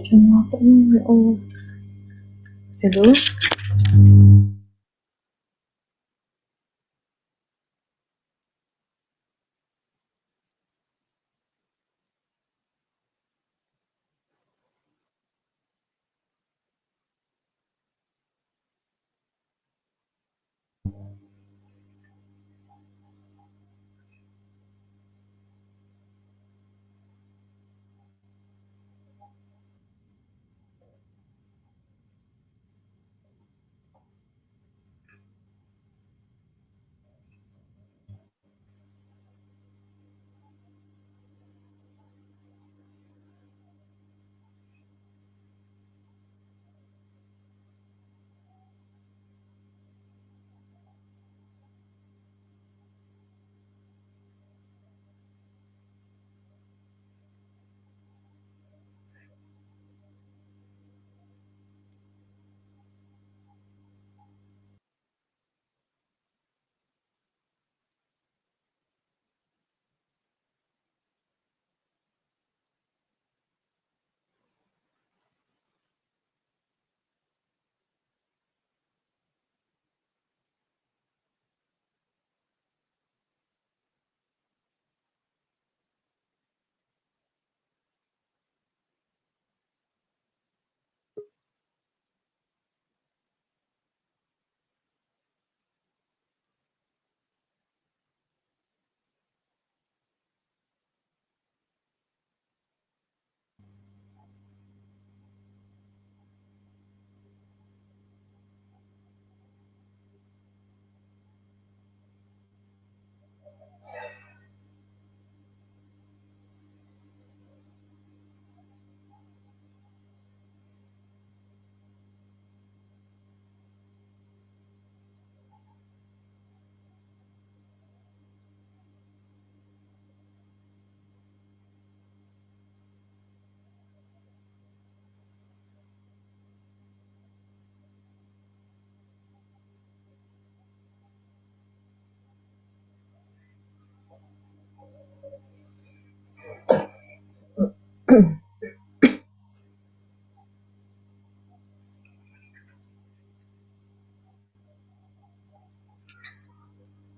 Kenapa ini? Oh, hello.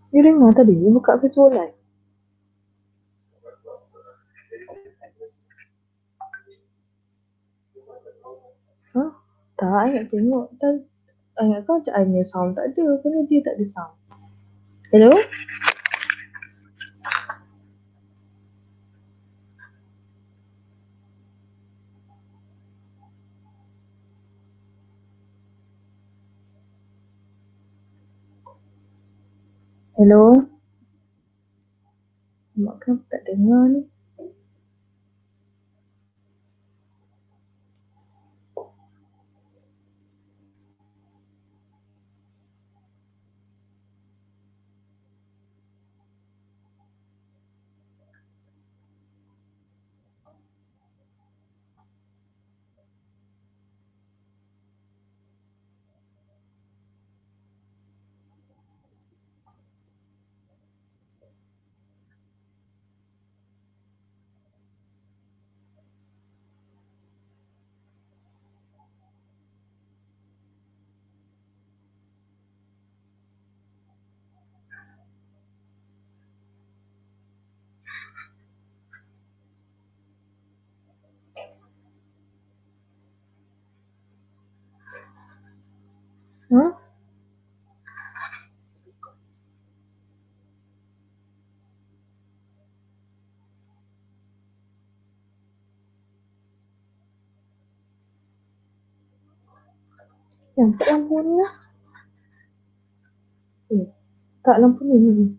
Ini Rena tadi buka Facebook Live. Hah? Tak, ayat tengok. Tak, ayat saja ayatnya sound tak ada. Kenapa dia tak ada sound? Hello? Hello? Mak kenapa tak dengar ni? Hah? Yang tak lampu ni lah. Tak lampu ni.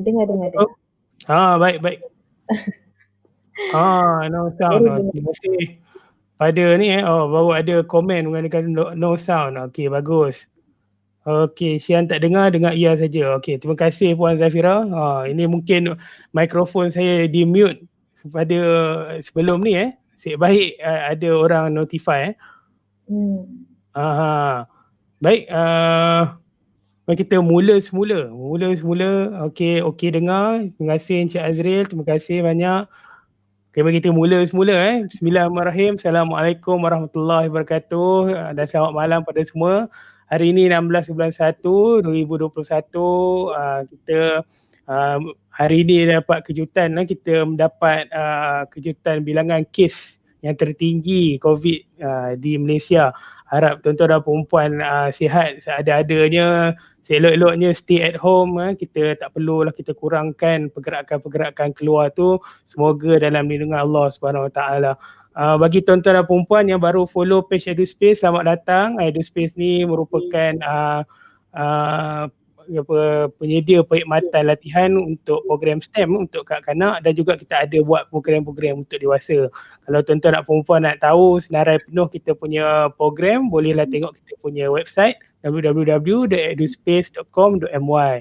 Dengar. Baik. No sound. Baru dengar. Terima kasih. Pada ni baru ada komen mengatakan no sound. Okey, bagus. Okey, Syian tak dengar ya saja. Okey, terima kasih Puan Zafira. Ini mungkin mikrofon saya di mute pada sebelum ni Nasib baik ada orang notify Baik, mari kita mula semula. Okey dengar. Terima kasih Encik Azril, terima kasih banyak. Okey, mari kita mula semula Bismillahirrahmanirrahim. Assalamualaikum warahmatullahi wabarakatuh dan selamat malam pada semua. Hari ini 16 bulan 1 2021, kita hari ini dapat kejutan, kita mendapat kejutan bilangan kes yang tertinggi COVID di Malaysia. Harap tuan-tuan dan perempuan sihat seada-adanya, seelok-eloknya stay at home. Kita tak perlulah kita kurangkan pergerakan-pergerakan keluar tu. Semoga dalam lindungan Allah Subhanahu Wa Taala. Bagi tuan-tuan dan perempuan yang baru follow page EduSpace, selamat datang. EduSpace ni merupakan penyedia perkhidmatan latihan untuk program STEM untuk kanak-kanak, dan juga kita ada buat program-program untuk dewasa. Kalau tuan-tuan dan perempuan nak tahu senarai penuh kita punya program, bolehlah tengok kita punya website www.eduspace.com.my.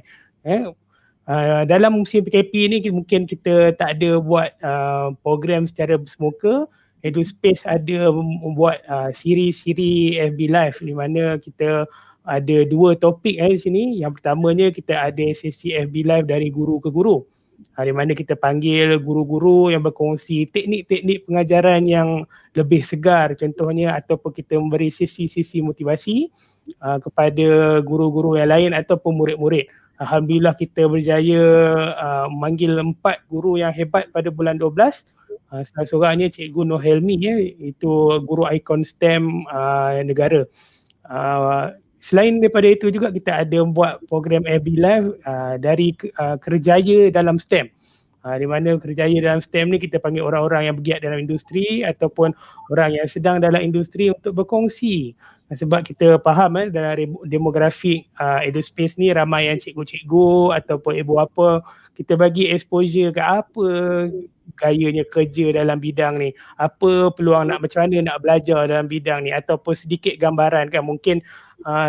Dalam musim PKP ni mungkin kita tak ada buat program secara bersemuka. EduSpace ada membuat siri-siri FB Live di mana kita ada 2 topik di sini. Yang pertamanya kita ada sesi FB Live dari guru ke guru, di mana kita panggil guru-guru yang berkongsi teknik-teknik pengajaran yang lebih segar contohnya, ataupun kita memberi sesi-sesi motivasi kepada guru-guru yang lain ataupun murid-murid. Alhamdulillah kita berjaya memanggil 4 guru yang hebat pada bulan 12. Salah seorangnya Cikgu Nur Helmi, itu guru ikon STEM negara. Selain daripada itu juga kita ada buat program FB Live dari kerjaya dalam STEM. Di mana kerjaya dalam STEM ni kita panggil orang-orang yang bergiat dalam industri ataupun orang yang sedang dalam industri untuk berkongsi. Sebab kita faham dalam demografik EduSpace ni ramai yang cikgu-cikgu ataupun ibu bapa. Kita bagi exposure ke apa gayanya kerja dalam bidang ni, apa peluang macam mana nak belajar dalam bidang ni, ataupun sedikit gambaran kan. Mungkin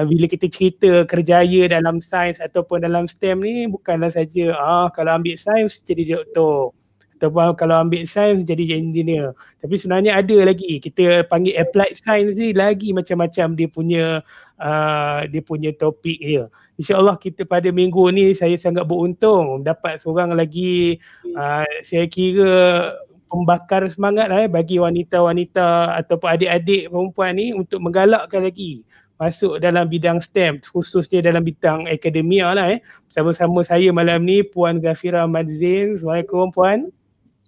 bila kita cerita kerjaya dalam sains ataupun dalam STEM ni bukanlah saja kalau ambil sains jadi doktor, ataupun kalau ambil sains jadi engineer. Tapi sebenarnya ada lagi, kita panggil applied science ni lagi macam-macam dia punya topik dia. InsyaAllah kita pada minggu ni saya sangat beruntung dapat seorang lagi saya kira pembakar semangat bagi wanita-wanita ataupun adik-adik perempuan ni untuk menggalakkan lagi masuk dalam bidang STEM, khususnya dalam bidang akademia Bersama-sama saya malam ni Puan Zafira Madzin. Assalamualaikum Puan.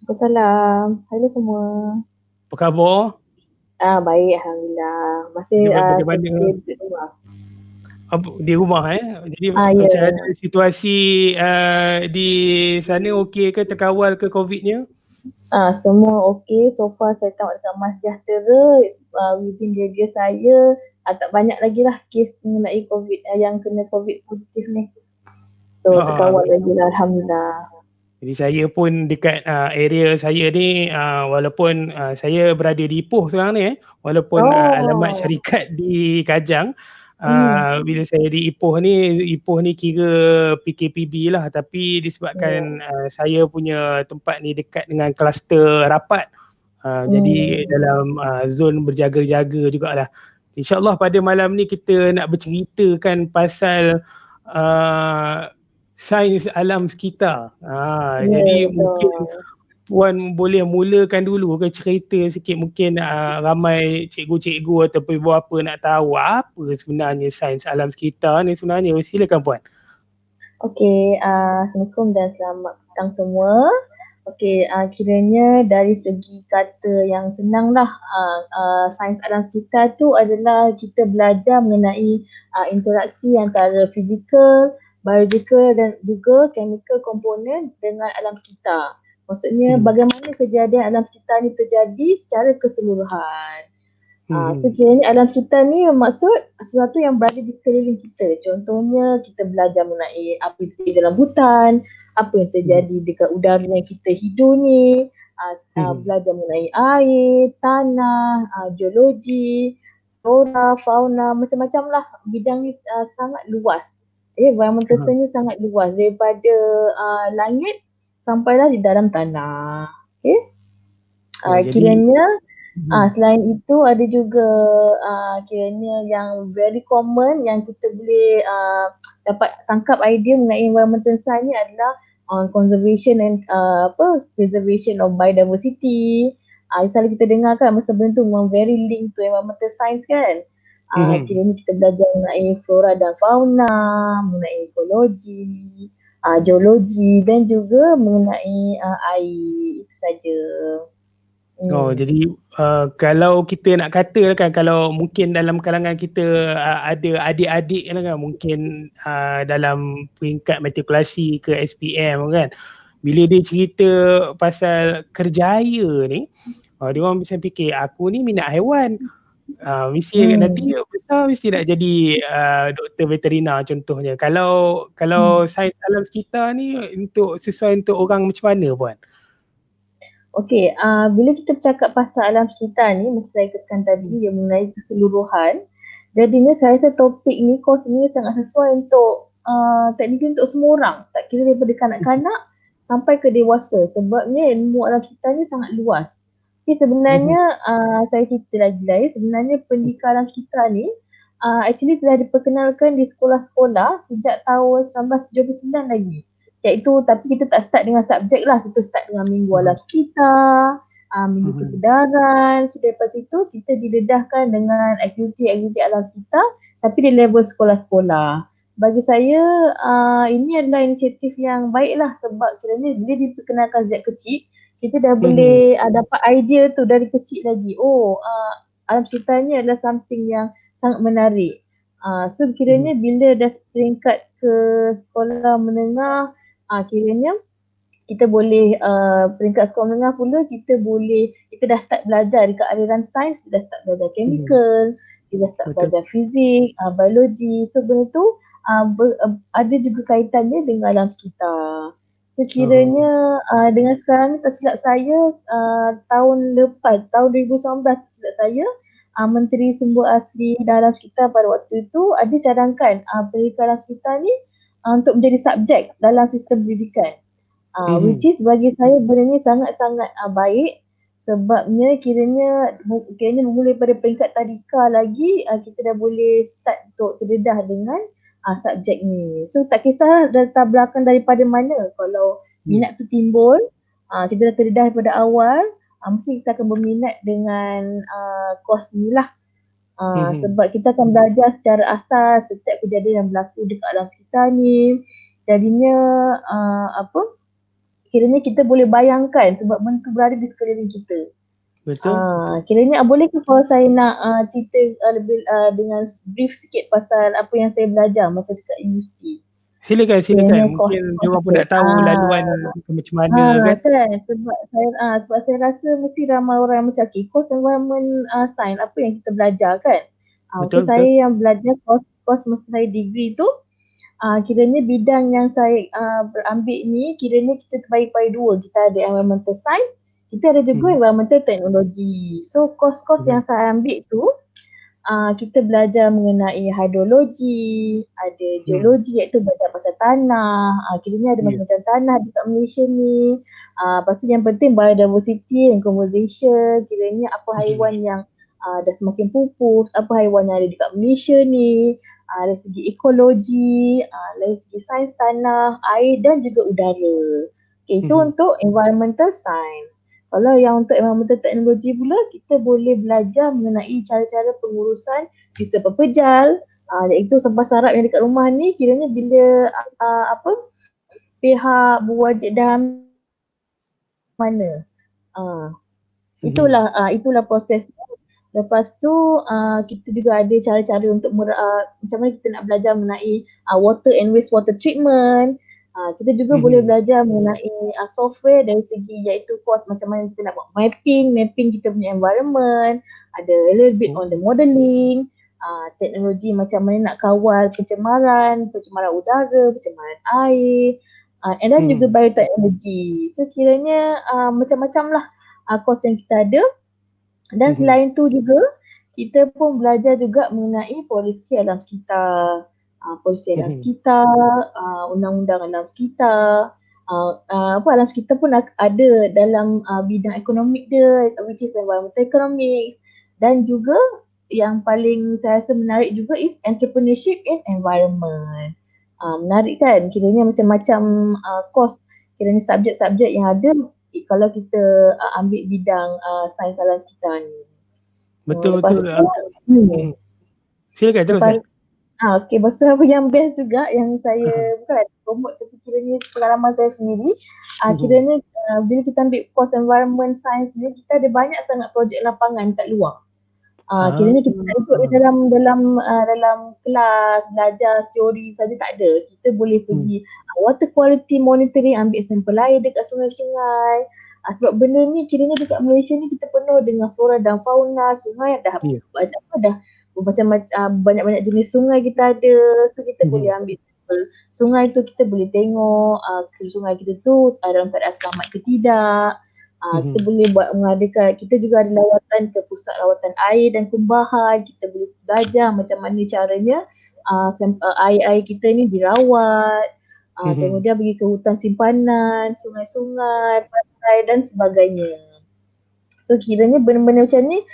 Assalamualaikum. Halo semua. Apa khabar? Baik, alhamdulillah. Masih di rumah Jadi macam mana situasi di sana, okey ke, terkawal ke COVID-nya? Semua okey. So far saya tengok dekat Mas Jahtera, within area saya tak banyak lagi lah kes mengenai COVID yang kena COVID positif ni. So terkawal lagi lah, alhamdulillah. Jadi saya pun dekat area saya ni, walaupun saya berada di Ipoh sekarang ni walaupun alamat syarikat di Kajang. Bila saya di Ipoh ni kira PKPB lah, tapi disebabkan saya punya tempat ni dekat dengan kluster rapat, jadi dalam zon berjaga-jaga jugalah. InsyaAllah pada malam ni kita nak berceritakan pasal sains alam sekitar. Jadi mungkin Puan boleh mulakan dulu ke cerita sikit, mungkin ramai cikgu-cikgu ataupun ibu bapa nak tahu apa sebenarnya sains alam sekitar ni sebenarnya. Silakan Puan. Okey, Assalamualaikum dan selamat petang semua. Okey, kiranya dari segi kata yang senang lah, sains alam sekitar tu adalah kita belajar mengenai interaksi antara fizikal, biological dan juga chemical komponen dengan alam sekitar. Maksudnya bagaimana kejadian alam sekitar ni terjadi secara keseluruhan. Sekiranya alam sekitar ni maksud sesuatu yang berada di sekeliling kita. Contohnya kita belajar mengenai apa yang dalam hutan, apa yang terjadi dekat udara yang kita hidup ni, belajar mengenai air, tanah, geologi, flora, fauna, macam-macam lah. Bidang ni sangat luas. Environmental science ni sangat luas daripada langit sampailah di dalam tanah. Okay. Kiranya selain itu ada juga kiranya yang very common yang kita boleh dapat tangkap idea mengenai environmental science ni adalah conservation and preservation of biodiversity. Selalu kita dengar kan masa benda tu memang very link to environmental science kan. Kiranya kita belajar mengenai flora dan fauna, mengenai ekologi, geologi dan juga mengenai air. Itu saja. Jadi kalau kita nak kata kan, kalau mungkin dalam kalangan kita ada adik-adik kan, mungkin dalam peringkat matrikulasi ke SPM kan, bila dia cerita pasal kerjaya ni, dia orang bisa fikir aku ni minat haiwan, mesti nanti besar mesti nak jadi doktor veterina contohnya. Kalau sains alam sekitar ni untuk sesuai untuk orang macam mana Puan? Okey, bila kita bercakap pasal alam sekitar ni, mesti saya katakan tadi yang mengenai keseluruhan. Jadinya saya rasa topik ni, kos ni sangat sesuai untuk teknik untuk semua orang. Tak kira daripada kanak-kanak sampai ke dewasa. Sebabnya ilmu alam sekitar ni sangat luas. Okay, sebenarnya saya cerita lagi lah ya. Sebenarnya pendidikan alam sekitar ni actually telah diperkenalkan di sekolah-sekolah sejak tahun 1979 lagi. Iaitu tapi kita tak start dengan subjek lah, kita start dengan minggu alam sekitar, minggu kesedaran. So daripada situ kita didedahkan dengan aktiviti-aktiviti alam sekitar tapi di level sekolah-sekolah. Bagi saya ini adalah inisiatif yang baik lah sebab kiranya dia diperkenalkan sejak kecil, kita dah boleh dapat idea tu dari kecil lagi. Alam sekitar ni adalah something yang sangat menarik. So kiranya bila dah peringkat ke sekolah menengah, kiranya kita boleh peringkat sekolah menengah pula kita dah start belajar dekat aliran sains, kita dah start belajar chemical, kita dah start belajar fizik, biologi. So benda tu ada juga kaitannya dengan alam sekitar. So kiranya dengan sekarang ni tersilap saya tahun lepas, tahun 2019 tersilap saya, Menteri Sumber Asli dan Alam Sekitar pada waktu itu ada cadangkan pendidikan alam sekitar ni untuk menjadi subjek dalam sistem pendidikan. Which is bagi saya benda ni sangat-sangat baik sebabnya kiranya bermula daripada peringkat tadika lagi kita dah boleh start untuk terdedah dengan subjek ni. So tak kisah latar belakang daripada mana, kalau minat tu timbul, kita dah terdedah daripada awal, mesti kita akan berminat dengan kos ni lah. Sebab kita akan belajar secara asas setiap kejadian yang berlaku dekat alam sekitar ni. Jadinya kiranya kita boleh bayangkan sebab benda tu berada di sekeliling kita. Betul. Kiranya boleh ke kalau saya nak cerita lebih dengan brief sikit pasal apa yang saya belajar masa dekat universiti? Silakan. Mungkin dia orang pun nak tahu laluan macam mana kan. Sebab saya rasa mesti ramai orang yang macam kos environment science apa yang kita belajar kan. Betul. Saya yang belajar kos masa saya degree tu, kiranya bidang yang saya berambil ni kiranya kita terbagi pada dua. Kita ada environmental science, kita ada juga environmental technology. So kos-kos yang saya ambil tu kita belajar mengenai hidrologi, ada geologi iaitu belajar pasal tanah, kiranya ada macam-macam tanah dekat Malaysia ni. Lepas tu yang penting biodiversity and conservation, kiranya apa haiwan yang dah semakin pupus, apa haiwan yang ada dekat Malaysia ni, dari segi ekologi, dari segi sains tanah, air dan juga udara. Itu untuk environmental science. Kalau yang untuk environmental teknologi pula, kita boleh belajar mengenai cara-cara pengurusan visa pepejal, iaitu sampah sarap yang dekat rumah ni kiranya bila pihak berwajib dah mana. Itulah proses. Lepas tu kita juga ada cara-cara untuk macam mana kita nak belajar mengenai water and wastewater treatment. Kita juga boleh belajar mengenai software dari segi iaitu kos macam mana kita nak buat mapping kita punya environment, ada a little bit on the modelling, teknologi macam mana nak kawal pencemaran udara, pencemaran air, And then juga bioteknologi. So kiranya macam-macam lah course yang kita ada. Dan selain tu juga kita pun belajar juga mengenai polisi alam sekitar, undang-undang alam sekitar, alam sekitar pun ada dalam bidang ekonomik dia, which is environmental economics. Dan juga yang paling saya rasa menarik juga is entrepreneurship in environment. Menarik kan, kiranya macam-macam course, kiranya subjek-subjek yang ada kalau kita ambil bidang sains alam sekitar ni. Betul. Silakan teruskan. Okay, pasal apa yang best juga yang saya bukan promote tapi kiranya pengalaman saya sendiri, kiranya bila kita ambil course environment science ni, kita ada banyak sangat projek lapangan kat luar. Kiranya kita tak duduk dalam kelas belajar teori saja, tak ada. Kita boleh pergi water quality monitoring, ambil sampel air dekat sungai-sungai. Sebab benda ni kiranya dekat Malaysia ni kita penuh dengan flora dan fauna, sungai dah banyak-banyak jenis sungai kita ada. So kita boleh ambil sungai tu, kita boleh tengok sungai kita tu dalam keadaan selamat ke tidak. Kita boleh mengadakan, kita juga ada lawatan ke pusat rawatan air dan kumbahan. Kita boleh belajar macam mana caranya air-air kita ni dirawat. Kemudian pergi ke hutan simpanan, sungai-sungai, pantai dan sebagainya. So kiranya benda-benda macam ni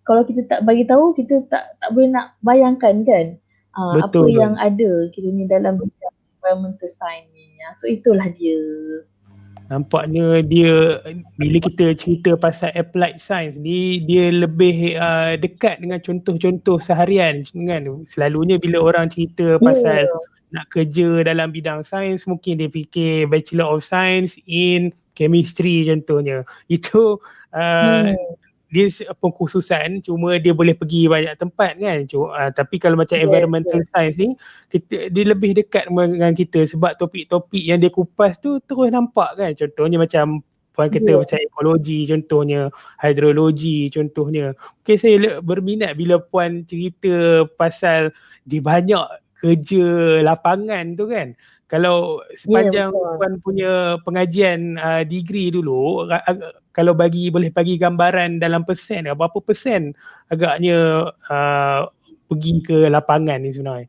kalau kita tak bagi tahu, kita tak boleh nak bayangkan kan apa yang ada kiranya dalam bidang environmental science ni. So itulah dia. Nampaknya dia, bila kita cerita pasal applied science ni, dia lebih dekat dengan contoh-contoh seharian kan. Selalunya bila orang cerita pasal nak kerja dalam bidang sains, mungkin dia fikir Bachelor of Science in Chemistry contohnya. Itu dia pengkhususan, cuma dia boleh pergi banyak tempat kan. Tapi kalau macam environmental science ni, dia lebih dekat dengan kita sebab topik-topik yang dia kupas tu terus nampak kan. Contohnya macam puan kata macam ekologi contohnya, hidrologi contohnya. Okay, saya berminat bila puan cerita pasal di banyak kerja lapangan tu kan. Kalau sepanjang puan punya pengajian degree dulu, kalau boleh bagi gambaran dalam persen, berapa persen agaknya pergi ke lapangan ni sebenarnya?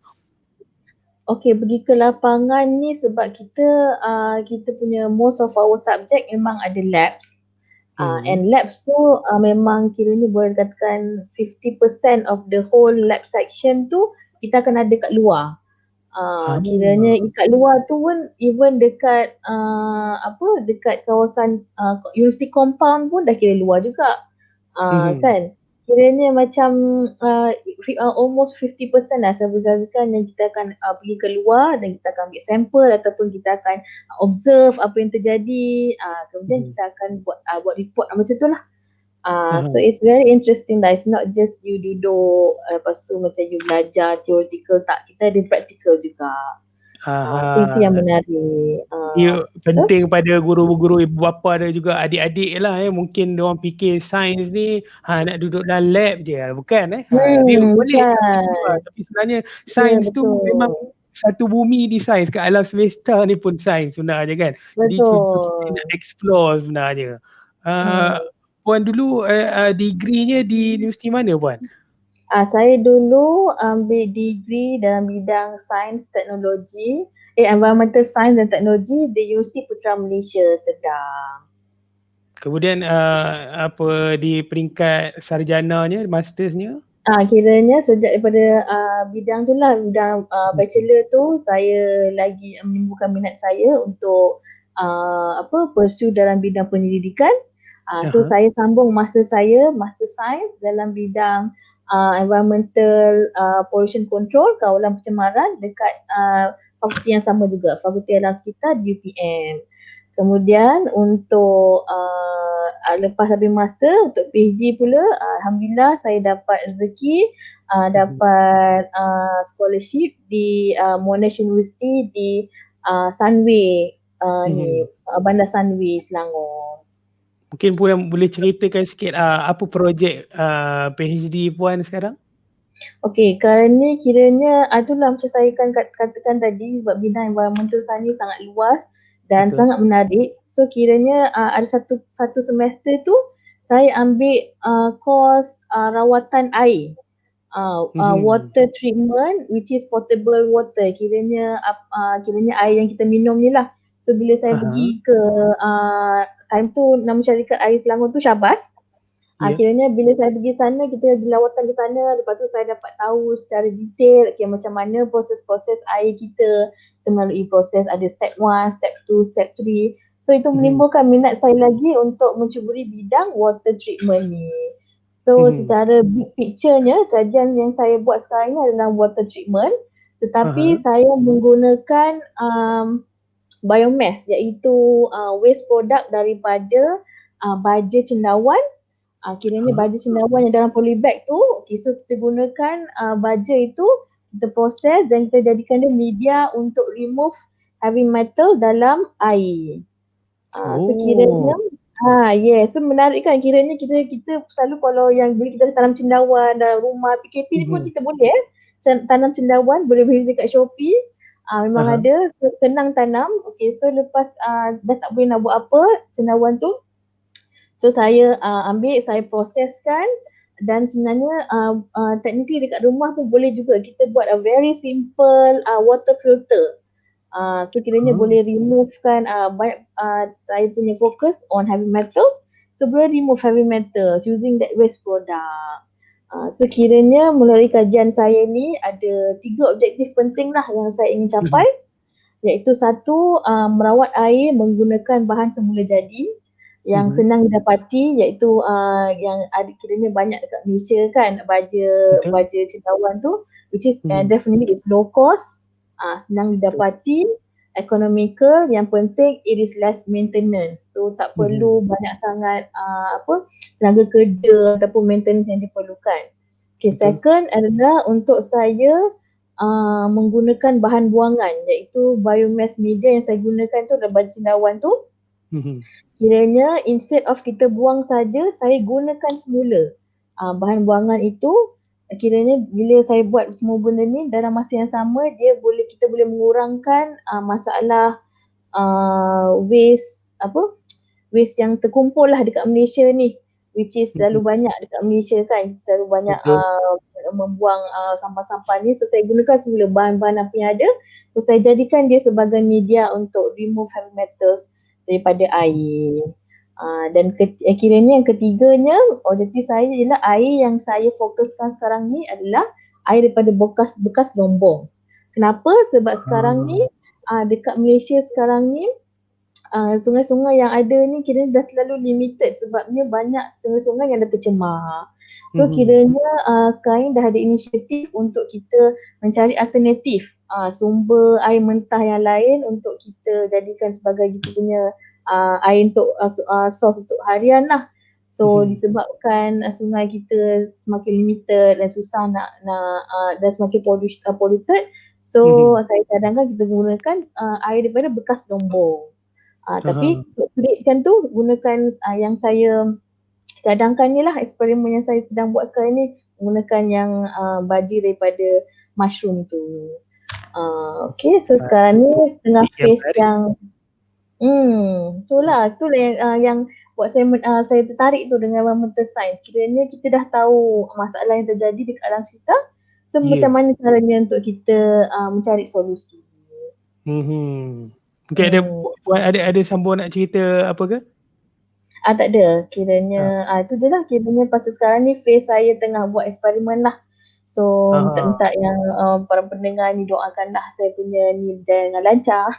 Okay, pergi ke lapangan ni sebab kita punya most of our subject memang ada labs. And labs tu memang kiranya boleh dikatakan 50% of the whole lab section tu kita akan ada kat luar. Kiranya kat luar tu pun even dekat dekat kawasan university compound pun dah kira luar juga. Kan, kiranya macam almost 50% lah saya berkatakan yang kita akan pergi ke luar dan kita akan ambil sampel ataupun kita akan observe apa yang terjadi, kemudian kita akan buat report macam tu lah. So it's very interesting lah. It's not just you duduk lepas tu macam you belajar theoretical, tak, kita ada practical juga. So itu yang menarik. Ia penting pada guru-guru, ibu bapa dan juga adik-adik lah mungkin diorang fikir sains ni nak duduk dalam lab je, bukan dia boleh tapi sebenarnya sains tu memang satu bumi di sains, kat alam semesta ni pun sains sebenarnya kan. Jadi kita nak explore sebenarnya. Puan dulu degree-nya di universiti mana puan? Saya dulu ambil degree dalam bidang sains teknologi, environmental science dan teknologi di Universiti Putra Malaysia, Sedang. Kemudian di peringkat sarjananya, mastersnya? Kiranya sejak daripada bidang tu lah, bidang bachelor tu saya lagi menimbulkan minat saya untuk pursue dalam bidang penyelidikan. So saya sambung master science dalam bidang environmental pollution control, kawalan pencemaran dekat fakulti yang sama juga, Fakulti Alam Sekitar di UPM. Kemudian untuk lepas habis master, untuk PhD pula, alhamdulillah saya dapat rezeki dapat scholarship di Monash University di Sunway Bandar Sunway, Selangor. Mungkin puan boleh ceritakan sikit apa projek PhD puan sekarang? Okey, kerana kiranya itulah macam saya katakan tadi, sebab bidang environmental science sangat luas dan Betul. sangat menarik. So kiranya ada satu semester tu saya ambil course rawatan air. Water treatment, which is potable water. Kiranya air yang kita minum ni lah. So bila saya Aha. pergi ke time tu nama syarikat air Selangor tu Syabas. Ya. Kiranya bila saya pergi sana, kita pergi lawatan ke sana, lepas tu saya dapat tahu secara detail macam mana proses-proses air kita melalui proses ada step 1, step 2, step 3. So itu menimbulkan minat saya lagi untuk mencuburi bidang water treatment ni. So secara big picture-nya, kajian yang saya buat sekarang ni adalah water treatment, tetapi saya menggunakan biomass, iaitu waste product daripada baja cendawan. Kiranya baja cendawan yang dalam polybag tu, so kita gunakan baja itu, kita proses dan kita jadikan dia media untuk remove heavy metal dalam air. So kiranya yes, so menarik kan, kiranya kita selalu kalau yang bila kita tanam cendawan dalam rumah, PKP ni pun kita boleh tanam cendawan, boleh beli dekat Shopee. Memang ada, senang tanam. So lepas dah tak boleh nak buat apa cendawan tu, so saya ambil, saya proseskan, dan sebenarnya technically dekat rumah pun boleh juga kita buat a very simple water filter. So kiranya boleh removekan banyak, saya punya fokus on heavy metals, so boleh remove heavy metals using that waste product. So kiranya melalui kajian saya ni ada 3 objektif penting lah yang saya ingin capai, iaitu satu, merawat air menggunakan bahan semula jadi yang senang didapati, iaitu yang ada kiranya banyak dekat Malaysia kan, baja cendawan tu, which is definitely is low cost, senang didapati, economical, yang penting it is less maintenance. So tak perlu banyak sangat tenaga kerja ataupun maintenance yang diperlukan. Second adalah untuk saya menggunakan bahan buangan, iaitu biomass media yang saya gunakan tu adalah baja cendawan tu. Kiranya instead of kita buang saja, saya gunakan semula bahan buangan itu. Kiranya bila saya buat semua benda ni dalam masa yang sama, kita boleh mengurangkan masalah waste yang terkumpul lah dekat Malaysia ni, which is terlalu banyak dekat Malaysia kan, terlalu banyak membuang sampah-sampah ni. So saya gunakan semula bahan-bahan apa yang ada, so saya jadikan dia sebagai media untuk remove heavy metals daripada air. Dan kiranya yang ketiganya, objektif saya ialah air yang saya fokuskan sekarang ni adalah air daripada bekas lombong. Kenapa? Sebab sekarang ni dekat Malaysia sekarang ni sungai-sungai yang ada ni kiranya dah terlalu limited, sebabnya banyak sungai-sungai yang dah tercemar. So kiranya sekarang dah ada inisiatif untuk kita mencari alternatif sumber air mentah yang lain untuk kita jadikan sebagai kita punya air untuk source untuk harian lah. So disebabkan sungai kita semakin limited dan susah nak dan semakin polluted, so saya cadangkan kita gunakan air daripada bekas lombong. Tapi upgradekan tu gunakan yang saya cadangkan ni lah, eksperimen yang saya sedang buat sekarang ni, menggunakan yang baja daripada mushroom tu. So sekarang ni setengah phase yang itulah yang buat saya tertarik tu dengan environmental science. Kiranya kita dah tahu masalah yang terjadi dekat alam sekitar, so macam mana caranya untuk kita mencari solusi. Mungkin ada sambung nak cerita apa ke? Tak ada, kiranya itu je lah, kiranya pasal sekarang ni phase saya tengah buat eksperimen lah. So minta yang para pendengar ni doakanlah saya punya ni berjaya dengan lancar.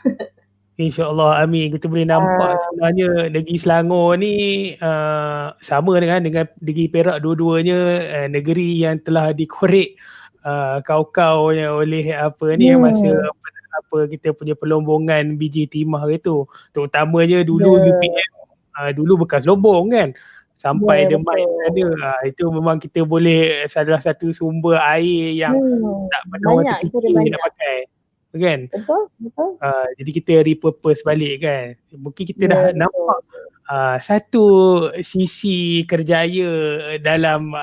InsyaAllah, amin. Kita boleh nampak sebenarnya negeri Selangor ni sama dengan negeri Perak, dua-duanya negeri yang telah dikorek kau-kau oleh masa kita punya pelombongan biji timah itu. Terutamanya dulu UPM, dulu bekas lombong kan, sampai Demai ada. Itu memang kita boleh salah satu sumber air yang tak pernah orang terfikir nak pakai kan. Betul. Jadi kita repurpose balik kan. Mungkin kita dah nampak satu sisi kerjaya dalam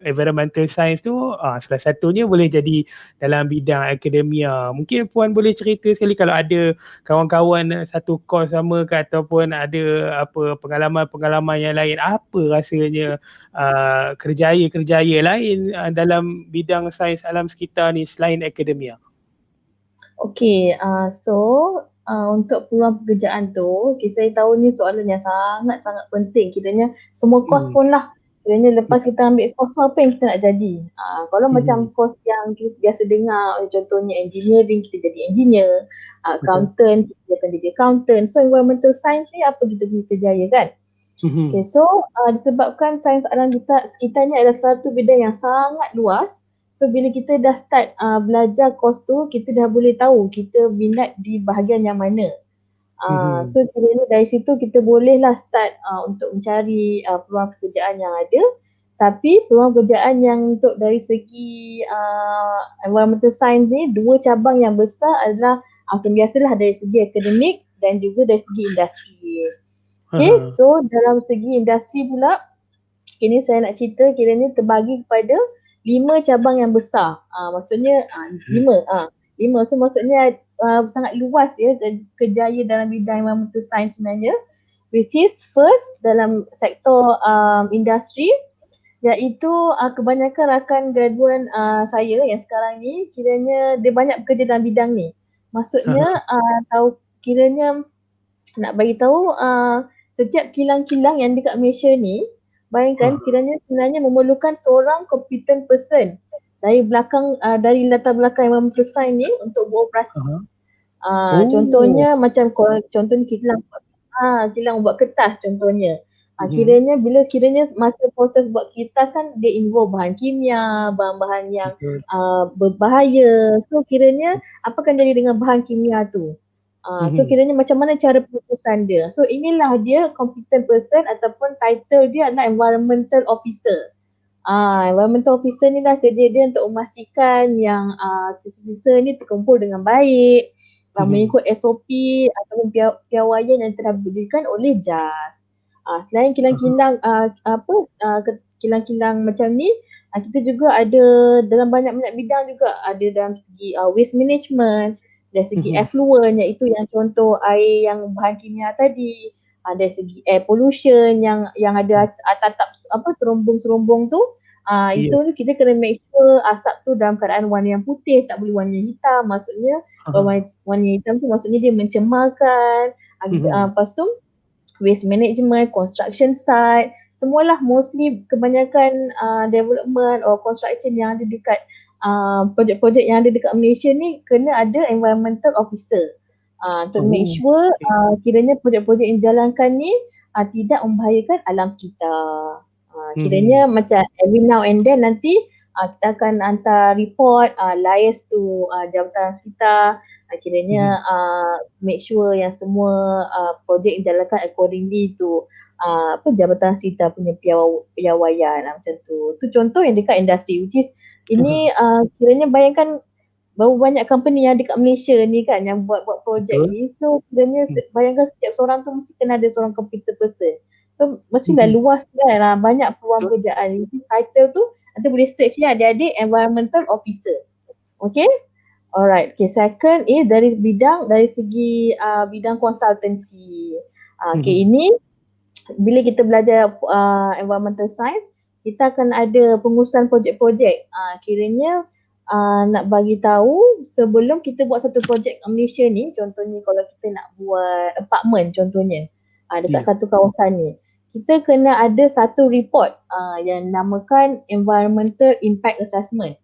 environmental science tu salah satunya boleh jadi dalam bidang akademia. Mungkin Puan boleh cerita sekali kalau ada kawan-kawan satu course sama ke ataupun ada apa pengalaman-pengalaman yang lain, apa rasanya kerjaya-kerjaya lain dalam bidang sains alam sekitar ni selain akademia. Okay, untuk peluang pekerjaan tu, saya tahu ni soalan yang sangat-sangat penting. Kiranya semua kos pun lah. Kiranya lepas kita ambil kos tu, apa yang kita nak jadi? Kalau macam kos yang kita biasa dengar, contohnya engineering, kita jadi engineer. Accountant, kita akan jadi accountant. So environmental science ni apa kita boleh kerjaya kan? Okay, so disebabkan sains alam sekitar ni adalah satu bidang yang sangat luas. So bila kita dah start belajar kos tu, kita dah boleh tahu kita minat di bahagian yang mana. So kiranya dari situ kita bolehlah start untuk mencari peluang pekerjaan yang ada. Tapi peluang pekerjaan yang untuk dari segi environmental science ni, dua cabang yang besar adalah macam biasalah dari segi akademik dan juga dari segi industri. Okay, so dalam segi industri pula, ini saya nak cerita kiranya terbagi kepada 5 cabang yang besar. Maksudnya 5. So maksudnya sangat luas ya kerjaya dalam bidang environmental science sebenarnya. Which is first dalam sektor industri, iaitu kebanyakan rakan graduan saya yang sekarang ni kiranya dia banyak bekerja dalam bidang ni. Maksudnya tahu kiranya nak bagi tahu setiap kilang-kilang yang dekat Malaysia ni, bayangkan kiranya sebenarnya memerlukan seorang competent person dari belakang dari latar belakang environmental science ni untuk beroperasi. Contohnya macam contohnya kilang buat kertas contohnya. Kiranya bila masa proses buat kertas kan dia involve bahan kimia, bahan-bahan yang berbahaya. So kiranya apa akan jadi dengan bahan kimia tu? So kiranya macam mana cara pengurusan dia. So inilah dia competent person ataupun title dia adalah environmental officer. Environmental officer ni lah kerja dia untuk memastikan yang sisa-sisa ni terkumpul dengan baik, mengikut SOP ataupun piawaian yang telah diberikan oleh JAS. Selain kilang-kilang kilang-kilang macam ni, kita juga ada dalam banyak-banyak bidang juga, ada dalam segi waste management, dari segi effluent iaitu yang contoh air yang bahan kimia tadi, dari segi air pollution yang ada tatap serumbung-serumbung tu, itu kita kena make sure asap tu dalam keadaan warna yang putih, tak boleh warna hitam. Maksudnya warna hitam tu maksudnya dia mencemarkan. Lepas tu waste management, construction site, semualah mostly kebanyakan development or construction yang ada dekat projek-projek yang ada dekat Malaysia ni kena ada environmental officer untuk make sure kiranya projek-projek yang dijalankan ni tidak membahayakan alam sekitar. Kiranya macam every now and then nanti kita akan hantar report liaise to jabatan sekitar, kiranya make sure yang semua projek dijalankan accordingly to jabatan sekitar punya piawaian macam tu. Tu contoh yang dekat industri, which is ini kiranya bayangkan berapa banyak company yang dekat Malaysia ni kan yang buat projek ni. So kiranya bayangkan setiap seorang tu mesti kena ada seorang computer person. So mestilah luas kan, banyak peluang pekerjaan. Title tu nanti boleh search ni adik-adik environmental officer. Okay. Alright. Okay, second is dari segi bidang consultancy. Okay, ini bila kita belajar environmental science, kita akan ada pengurusan projek-projek. Kiranya nak bagi tahu sebelum kita buat satu projek kat Malaysia ni, contohnya kalau kita nak buat apartment contohnya dekat satu kawasan ni, kita kena ada satu report yang namakan environmental impact assessment.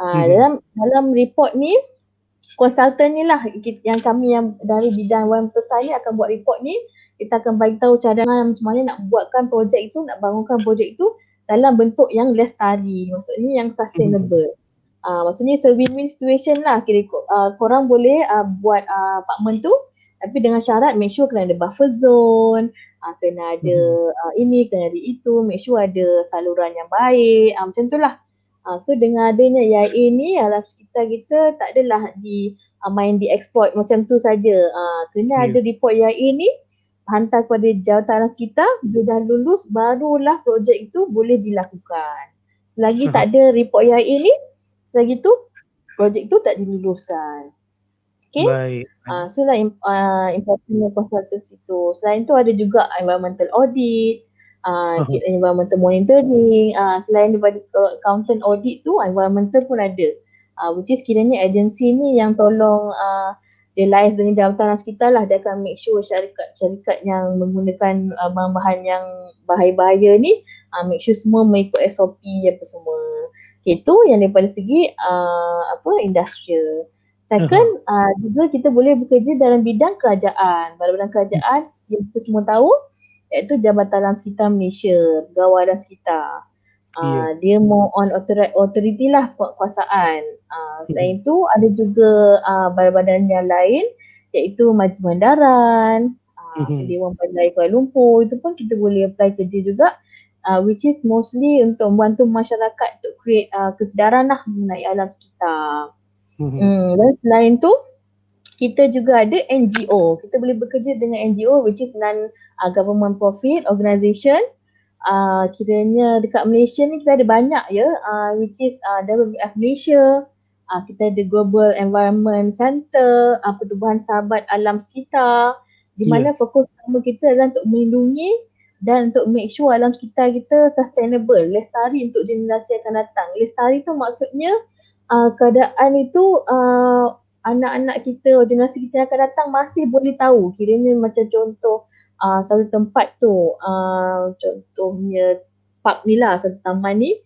Dalam report ni, konsultan ni lah yang kami yang dari bidang environmental science ni akan buat report ni. Kita akan bagi tahu cadangan macam mana nak buatkan projek itu, nak bangunkan projek itu dalam bentuk yang lestari, maksudnya yang sustainable. Maksudnya win-win situation lah. Korang boleh buat apartment tu, tapi dengan syarat make sure kena ada buffer zone, kena ada ini, kena ada itu, make sure ada saluran yang baik, macam tu lah. So dengan adanya EIA ni, alam sekitar kita tak adalah main di-exploit macam tu saja. Kena ada report EIA ni, hantar kepada jawatan alam sekitar, bila dah lulus barulah projek itu boleh dilakukan. Selagi tak ada report EIA ni, selagi tu projek tu tak diluluskan. Okay. Baik. So lah importantnya consultancy tu. Selain tu ada juga environmental audit, environmental monitoring. Selain daripada accountant audit tu, environmental pun ada. Which is kiranya agensi ni yang tolong dia liaise dengan jawatan sekitar lah. Dia akan make sure syarikat-syarikat yang menggunakan bahan-bahan yang bahaya-bahaya ni, make sure semua mengikut SOP apa semua. Okay, tu yang daripada segi industrial. Second, juga kita boleh bekerja dalam bidang kerajaan. Dalam kerajaan, yang kita semua tahu, iaitu Jabatan Alam Sekitar Malaysia, Pegawai Alam Sekitar. Dia more on authority lah kekuasaan. Selain itu, ada juga badan-badan yang lain, iaitu Majlis Bandaran, Dewan Bandar Kuala Lumpur. Itu pun kita boleh apply kerja juga, which is mostly untuk membantu masyarakat untuk create kesedaran lah mengenai alam sekitar. Dan selain tu, kita juga ada NGO. Kita boleh bekerja dengan NGO, which is non-government profit organisation. Kiranya dekat Malaysia ni kita ada banyak ya, which is WWF Malaysia. Kita ada Global Environment Center, Pertubuhan Sahabat Alam Sekitar, di mana fokus utama kita adalah untuk melindungi dan untuk make sure alam sekitar kita sustainable, lestari untuk generasi akan datang. Lestari tu maksudnya keadaan itu anak-anak kita, generasi kita yang akan datang masih boleh tahu. Kiranya macam contoh satu tempat tu, contohnya park ni lah, satu taman ni,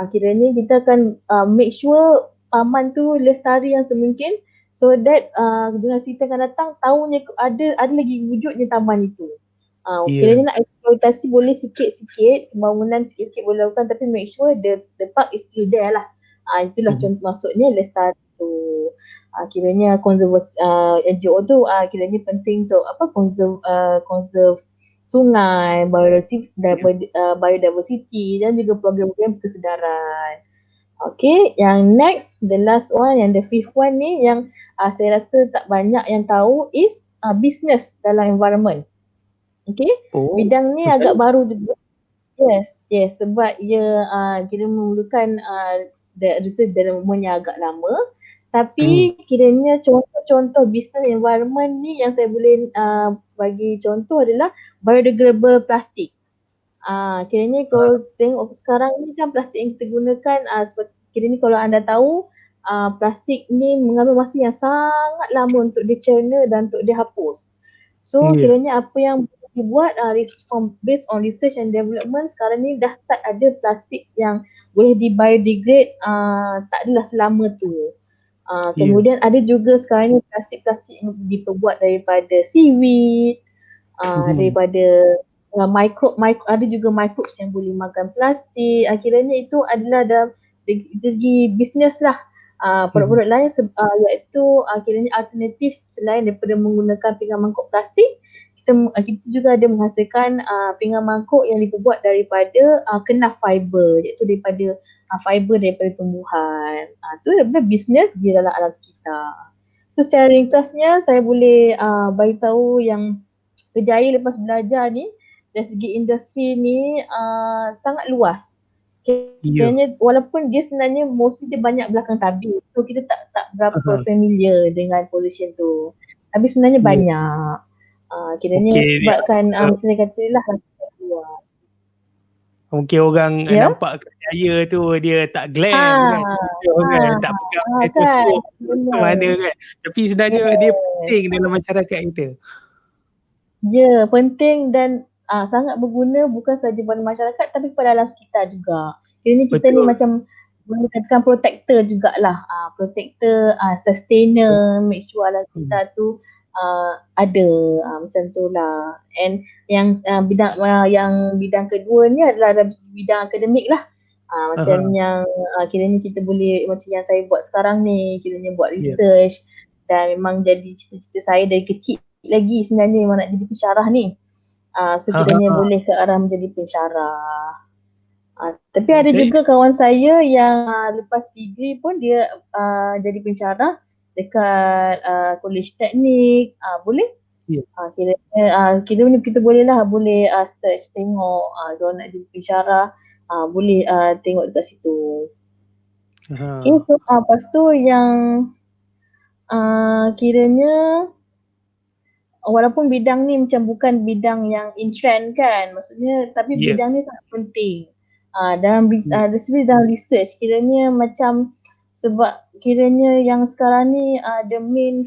kiranya kita akan make sure taman tu lestari yang semungkin, so that generasi kita akan datang tahunya ada lagi wujudnya taman itu. Kiranya nak eksploitasi boleh sikit-sikit, pembangunan sikit-sikit boleh lakukan, tapi make sure the park is still there lah. Itulah contoh maksudnya lestari tu. Kiranya konservasi NGO tu kiranya penting untuk konserv sungai, biodiversity dan juga program-program kesedaran. Okay, yang next, the last one, yang the fifth one ni yang saya rasa tak banyak yang tahu is business dalam environment. Okay, bidang ni agak baru juga. Yes, sebab ia kira memerlukan research development yang agak lama. Tapi kiranya contoh-contoh business environment ni yang saya boleh bagi contoh adalah biodegradable plastik. Kiranya kalau tengok sekarang ni kan plastik yang kita gunakan, kiranya kalau anda tahu, plastik ni mengambil masa yang sangat lama untuk dicerna dan untuk dihapus. So kiranya apa yang dibuat based on research and development, sekarang ni dah tak ada plastik yang boleh di-biodegrade, tak adalah selama tu. Kemudian ada juga sekarang ni plastik-plastik yang diperbuat daripada seaweed, daripada ada juga microbes yang boleh makan plastik. Akhirnya itu adalah dalam segi bisnes lah. Produk-produk lain iaitu akhirnya alternatif selain daripada menggunakan pinggan mangkuk plastik, kita juga ada menghasilkan pinggan mangkuk yang diperbuat daripada kenaf fiber, iaitu daripada fiber daripada tumbuhan. Itu adalah bisnes di dalam alam sekitar. So secara ringkasnya saya boleh bagi tahu yang kerjaya lepas belajar ni dari segi industri ni sangat luas. Kiranya walaupun dia sebenarnya mostly dia banyak belakang tabir, so kita tak berapa familiar dengan position tu. Tapi sebenarnya banyak. Kiranya sebabkan macam dia kata lah luas. Mungkin orang nampak kerjaya tu dia tak glam kan, tak pegang stetoskop mana kan. Tapi sebenarnya dia penting dalam masyarakat kita. Ya, penting dan sangat berguna bukan sahaja pada masyarakat tapi pada alam sekitar juga. Kiranya kita ni macam boleh katakan protector jugalah. Protector, sustainer, make sure alam sekitar tu ada, macam tu lah. And yang bidang kedua ni adalah bidang akademik lah. Macam yang kiranya kita boleh, macam yang saya buat sekarang ni, kiranya buat research dan memang jadi cita-cita saya dari kecil lagi sebenarnya memang nak jadi pensyarah ni. So kiranya boleh ke arah menjadi pensyarah. Tapi ada juga kawan saya yang lepas degree pun dia jadi pensyarah dekat Kolej Teknik, boleh? Kiranya kita boleh search tengok dia nak jadi pensyarah boleh tengok dekat situ. Ha. Okay, so lepas tu yang kiranya walaupun bidang ni macam bukan bidang yang in trend kan, maksudnya tapi Ya. bidang ni sangat penting. Dalam research kiranya macam sebab kiranya yang sekarang ni the main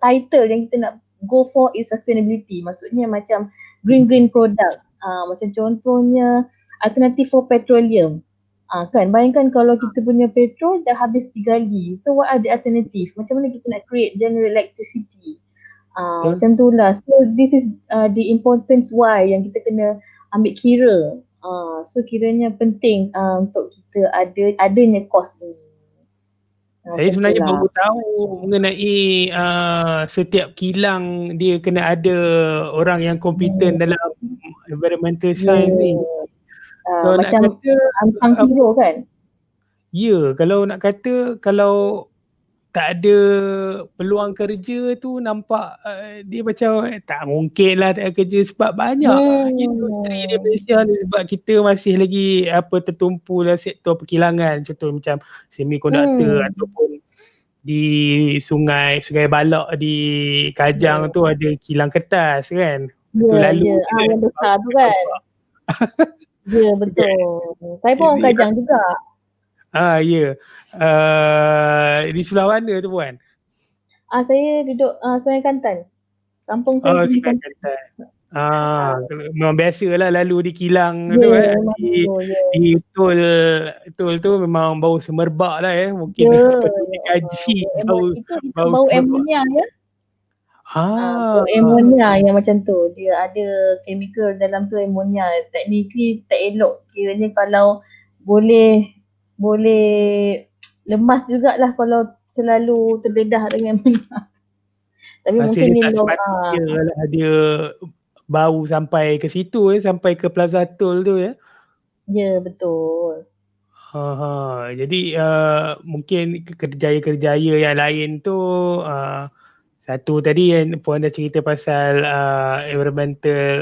title yang kita nak go for is sustainability. Maksudnya macam green product. Macam contohnya alternative for petroleum. Kan, bayangkan kalau kita punya petrol dah habis digali. So what are the alternative? Macam mana kita nak create general electricity? Macam tu lah. So this is the importance why yang kita kena ambil kira. So kiranya penting untuk kita adanya course ni. Saya sebenarnya baru tahu mengenai setiap kilang dia kena ada orang yang kompeten dalam environmental science ni. Kalau nak Macam kata unsung hero kan? Ya, kalau nak kata kalau tak ada peluang kerja tu nampak dia macam tak mungkin lah tak ada kerja sebab banyak industri di Malaysia ni, sebab kita masih lagi tertumpu dalam sektor perkilangan, contoh macam semiconductor ataupun di Sungai Balak di Kajang tu ada kilang kertas kan. Itu lalu yang besar tu kan. Ya, betul. Saya pun orang Kajang juga. Ya. Di sebelah mana tu Puan? Saya duduk Sungai Kantan. Kampung saya Sungai Kantan. Memang biasalah lalu di kilang tu di tol tu memang bau semerbak lah mungkin perlu dikaji bau ammonia ya. Bau ammonia yang macam tu, dia ada chemical dalam tu, ammonia. Technically tak elok, kiranya kalau boleh lemas jugalah kalau selalu terdedah dengan ammonia. Tapi mungkin ni dia bau sampai ke situ sampai ke Plaza Tol tu ya. Ya, betul. Jadi mungkin kerjaya-kerjaya yang lain tu satu tadi yang Puan dah cerita pasal environmental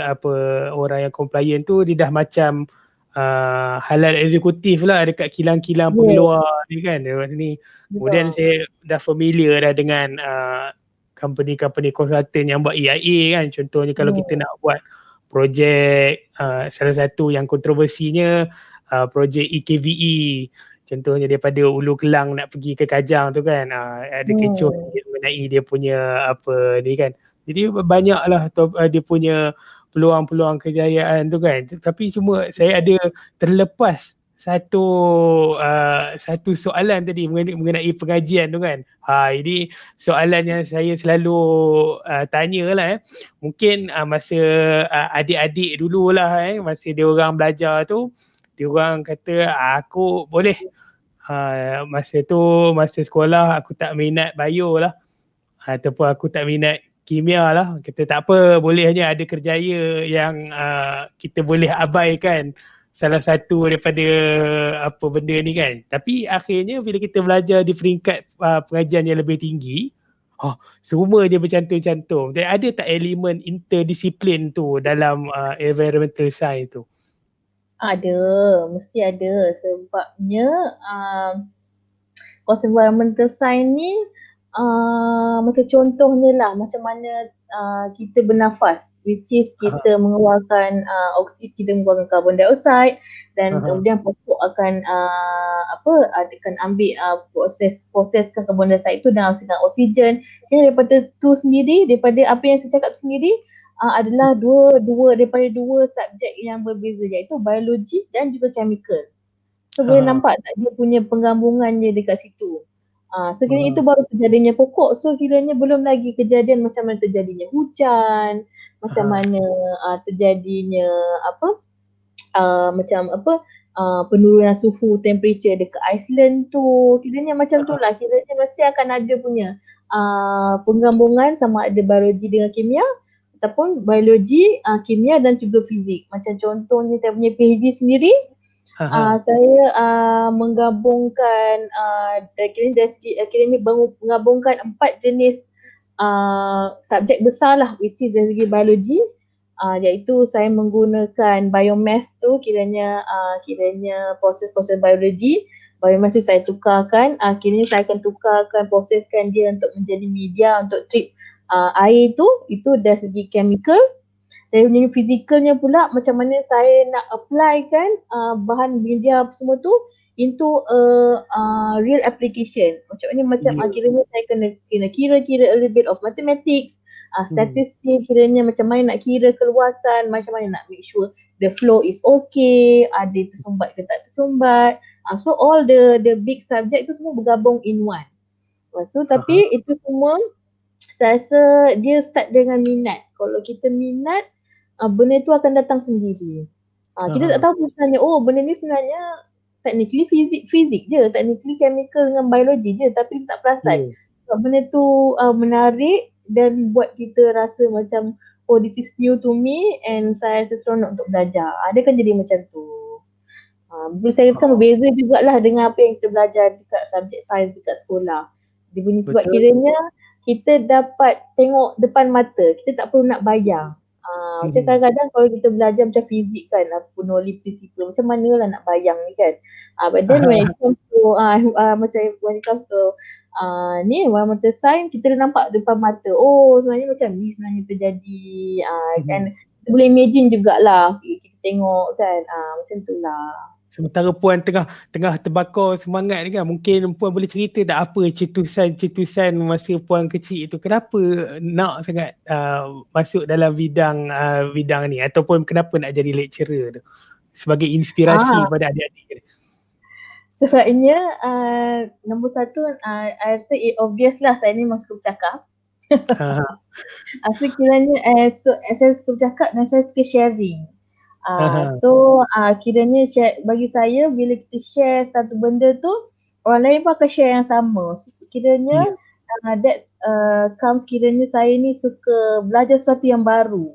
orang yang compliant tu dia dah macam halal eksekutif lah dekat kilang-kilang pengeluar ni kan ni. Kemudian saya dah familiar dah dengan company-company consultant yang buat EIA kan, contohnya kalau kita nak buat projek salah satu yang kontroversinya projek EKVE, contohnya daripada Ulu Kelang nak pergi ke Kajang tu kan, ada kecoh mengenai dia punya ni kan. Jadi banyaklah dia punya peluang-peluang kejayaan tu kan. Tapi cuma saya ada terlepas satu soalan tadi mengenai pengajian tu kan. Ini soalan yang saya selalu tanyalah mungkin masa adik-adik dululah masa dia orang belajar tu, dia orang kata aku boleh masa sekolah aku tak minat bio lah ataupun aku tak minat kimia lah, kita tak apa, bolehnya ada kerjaya yang kita boleh abaikan salah satu daripada apa benda ni kan. Tapi akhirnya bila kita belajar di peringkat pengajian yang lebih tinggi, semua dia bercantum-cantum. Dan ada tak elemen interdisiplin tu dalam environmental science tu? Ada, mesti ada. Sebabnya course environmental science ni macam contohnya lah macam mana kita bernafas, which is kita mengeluarkan kita mengeluarkan carbon dioxide dan kemudian pokok akan akan ambil proseskan carbon dioxide itu dan hasilkan oksigen. Jadi daripada tu sendiri, daripada apa yang saya cakap sendiri adalah daripada dua subjek yang berbeza, iaitu biologi dan juga chemical. So boleh nampak tak dia punya penggabungannya dekat situ. So kiranya itu baru terjadinya pokok. So kiranya belum lagi kejadian macam mana terjadinya hujan, macam mana terjadinya penurunan suhu temperature dekat Iceland tu. Kiranya macam tu lah. Kiranya mesti akan ada punya penggabungan sama ada biologi dengan kimia ataupun biologi, kimia dan juga fizik. Macam contohnya saya punya PhD sendiri, saya menggabungkan kiranya menggabungkan 4 jenis subjek besar lah, which is dari segi biologi, iaitu saya menggunakan biomass tu, kiranya proses-proses biologi. Biomass tu saya tukarkan, kiranya saya akan tukarkan, proseskan dia untuk menjadi media untuk treat air tu. Itu dari segi chemical. Dari segi fizikalnya pula, macam mana saya nak apply kan bahan media semua tu into real application. Macam mana, kiranya saya kena kira-kira a little bit of mathematics, statistik, kiranya macam mana nak kira keluasan, macam mana nak make sure the flow is okay, ada tersumbat ke tak tersumbat. So all the big subject tu semua bergabung in one. So tapi itu semua saya rasa dia start dengan minat. Kalau kita minat, benda tu akan datang sendiri. Kita tak tahu sebenarnya, benda ni sebenarnya technically fizik je, technically chemical dengan biologi je, tapi kita tak perasan. Sebab benda tu menarik dan buat kita rasa macam this is new to me and saya seronok untuk belajar. Dia kan jadi macam tu. Saya kan berbeza jugalah dengan apa yang kita belajar dekat subjek sains dekat sekolah. Dia bunyi sebab kiranya kita dapat tengok depan mata, kita tak perlu nak bayang. Macam kadang-kadang kalau kita belajar macam fizik kan, Bernoulli principle, macam mana lah nak bayang ni kan. But then when it comes to environmental science, kita dah nampak depan mata, sebenarnya macam ni sebenarnya terjadi. And kita boleh imagine jugalah, kita tengok kan, macam tu lah. Sementara puan tengah terbakar semangat ni kan, mungkin puan boleh cerita tak apa cetusan masa puan kecil tu, kenapa nak sangat masuk dalam bidang ni, ataupun kenapa nak jadi lecturer tu sebagai inspirasi kepada adik-adik? Sebabnya nombor satu, I rasa obvious lah, saya ni memang suka bercakap. Kiranya saya suka bercakap dan saya suka sharing. Kiranya bagi saya, bila kita share satu benda tu, orang lain pun akan share yang sama. Kiranya that comes, kiranya saya ni suka belajar sesuatu yang baru.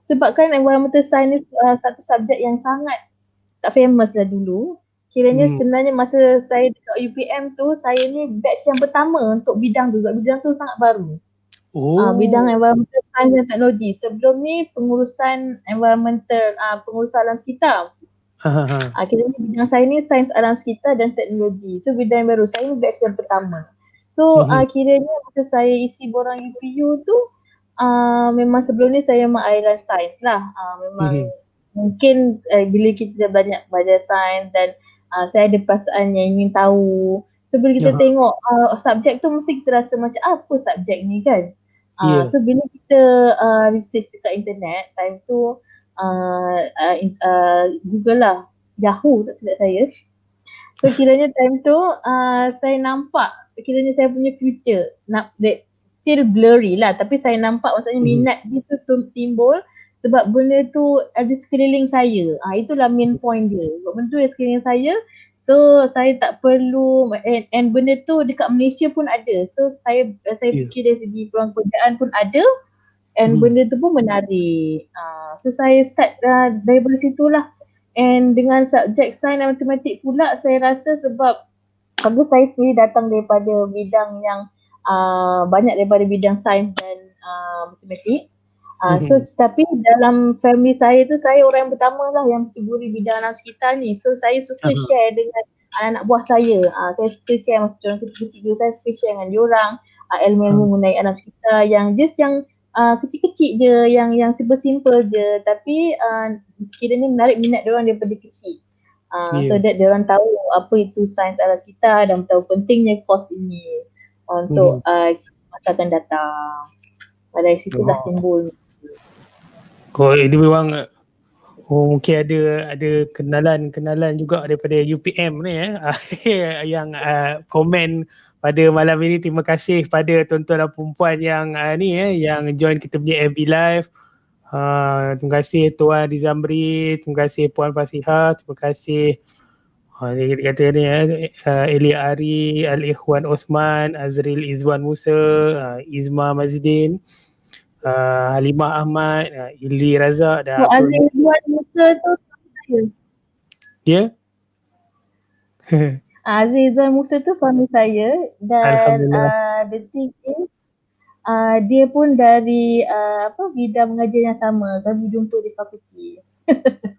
Sebab kan environmental science satu subjek yang sangat tak famous lah dulu. Kiranya sebenarnya masa saya dekat UPM tu, saya ni batch yang pertama untuk bidang tu. Sebab bidang tu sangat baru. Bidang environmental science dan teknologi. Sebelum ni pengurusan environmental, pengurusan alam sekitar. Kiranya bidang saya ni sains alam sekitar dan teknologi. So bidang yang baru, saya ni batch yang pertama. So kiranya masa saya isi borang UPU tu, memang sebelum ni saya memang aliran sains lah. Memang mungkin bila kita dah banyak belajar sains dan saya ada perasaan yang ingin tahu. So bila kita tengok subjek tu, mesti kita rasa macam apa subjek ni kan. So bila kita research dekat internet, time tu Google lah, Yahoo tak silap saya. So kiranya time tu saya nampak kiranya saya punya future still blurry lah, tapi saya nampak maksudnya minat dia tu timbul sebab benda tu ada sekeliling saya. Itulah main point dia. Sebab benda tu ada sekeliling saya, so saya tak perlu, and benda tu dekat Malaysia pun ada. So saya fikir dari segi peluang pekerjaan pun ada, and benda tu pun menarik. So saya start dari situ lah. And dengan subjek sains dan matematik pula, saya rasa sebab saya sendiri datang daripada bidang yang banyak daripada bidang sains dan matematik. So tapi dalam family saya tu, saya orang yang pertama lah yang mencuburi bidang alam sekitar ni. So saya suka share dengan anak buah saya. Saya suka share masa orang kecil-kecil, saya suka share dengan diorang ilmu-ilmu mengenai alam sekitar yang just yang kecil-kecil je, yang simple je, tapi kiranya menarik minat diorang daripada kecil. So that diorang tahu apa itu sains alam sekitar dan tahu pentingnya course ini untuk masa akan datang. Dari situ dah timbul. Ini memang mungkin ada kenalan juga daripada UPM ni yang komen pada malam ini. Terima kasih pada tuan-tuan dan perempuan yang yang join kita punya FB Live. Terima kasih Tuan Rizamri, terima kasih Puan Fasiha, terima kasih dia kata ni Elia Ari, Al-Ikhwan Osman, Azril Izwan Musa, Izma Mazidin, Halimah Ahmad, Ili Razak dan Azril Izwan Musa tu suami saya. Ya? Azril Izwan Musa tu suami saya dan the thing is dia pun dari bidang mengajar yang sama. Kami jumpa di fakulti.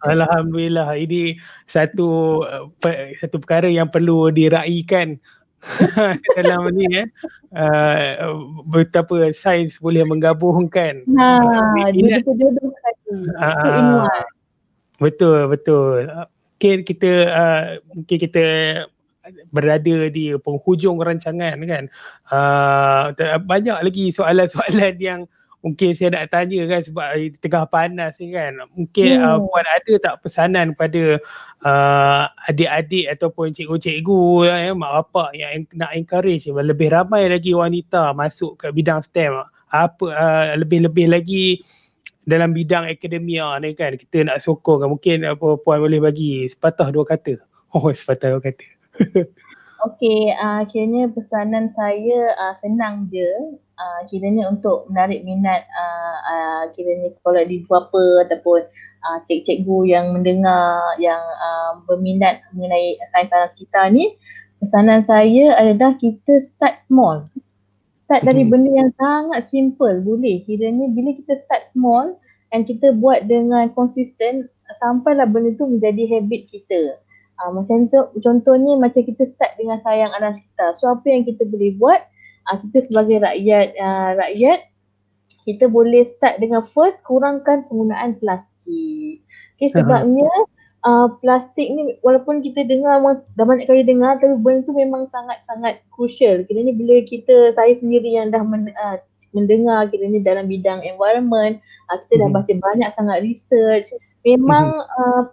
Alhamdulillah, ini satu satu perkara yang perlu diraihkan dalam ni betapa sains boleh menggabungkan minat. Jodoh tadi. Two in Uh, one. betul. Mungkin kita berada di penghujung rancangan kan. Banyak lagi soalan-soalan yang mungkin saya nak tanya kan, sebab tengah panas ni kan. Mungkin Puan ada tak pesanan pada adik-adik ataupun cikgu-cikgu, mak bapak yang nak encourage lebih ramai lagi wanita masuk ke bidang STEM, apa lebih-lebih lagi dalam bidang akademia ni kan, kita nak sokong kan. Mungkin Puan boleh bagi sepatah dua kata. Sepatah dua kata. Okey, kiranya pesanan saya senang je. Kiranya untuk menarik minat kiranya kalau ibu bapa ataupun cikgu yang mendengar yang berminat mengenai sains alam kita ni, pesanan saya adalah kita start small. Start dari benda yang sangat simple boleh. Kiranya bila kita start small and kita buat dengan konsisten, sampailah benda tu menjadi habit kita. Macam tu, contohnya macam kita start dengan sayang alam sekitar. So apa yang kita boleh buat, kita sebagai rakyat, kita boleh start dengan first kurangkan penggunaan plastik. Okay, sebabnya plastik ni walaupun kita dengar, dah banyak kali dengar, tapi benda tu memang sangat-sangat crucial. Kiranya bila saya sendiri yang dah mendengar kiranya dalam bidang environment, kita dah baca banyak sangat research. Memang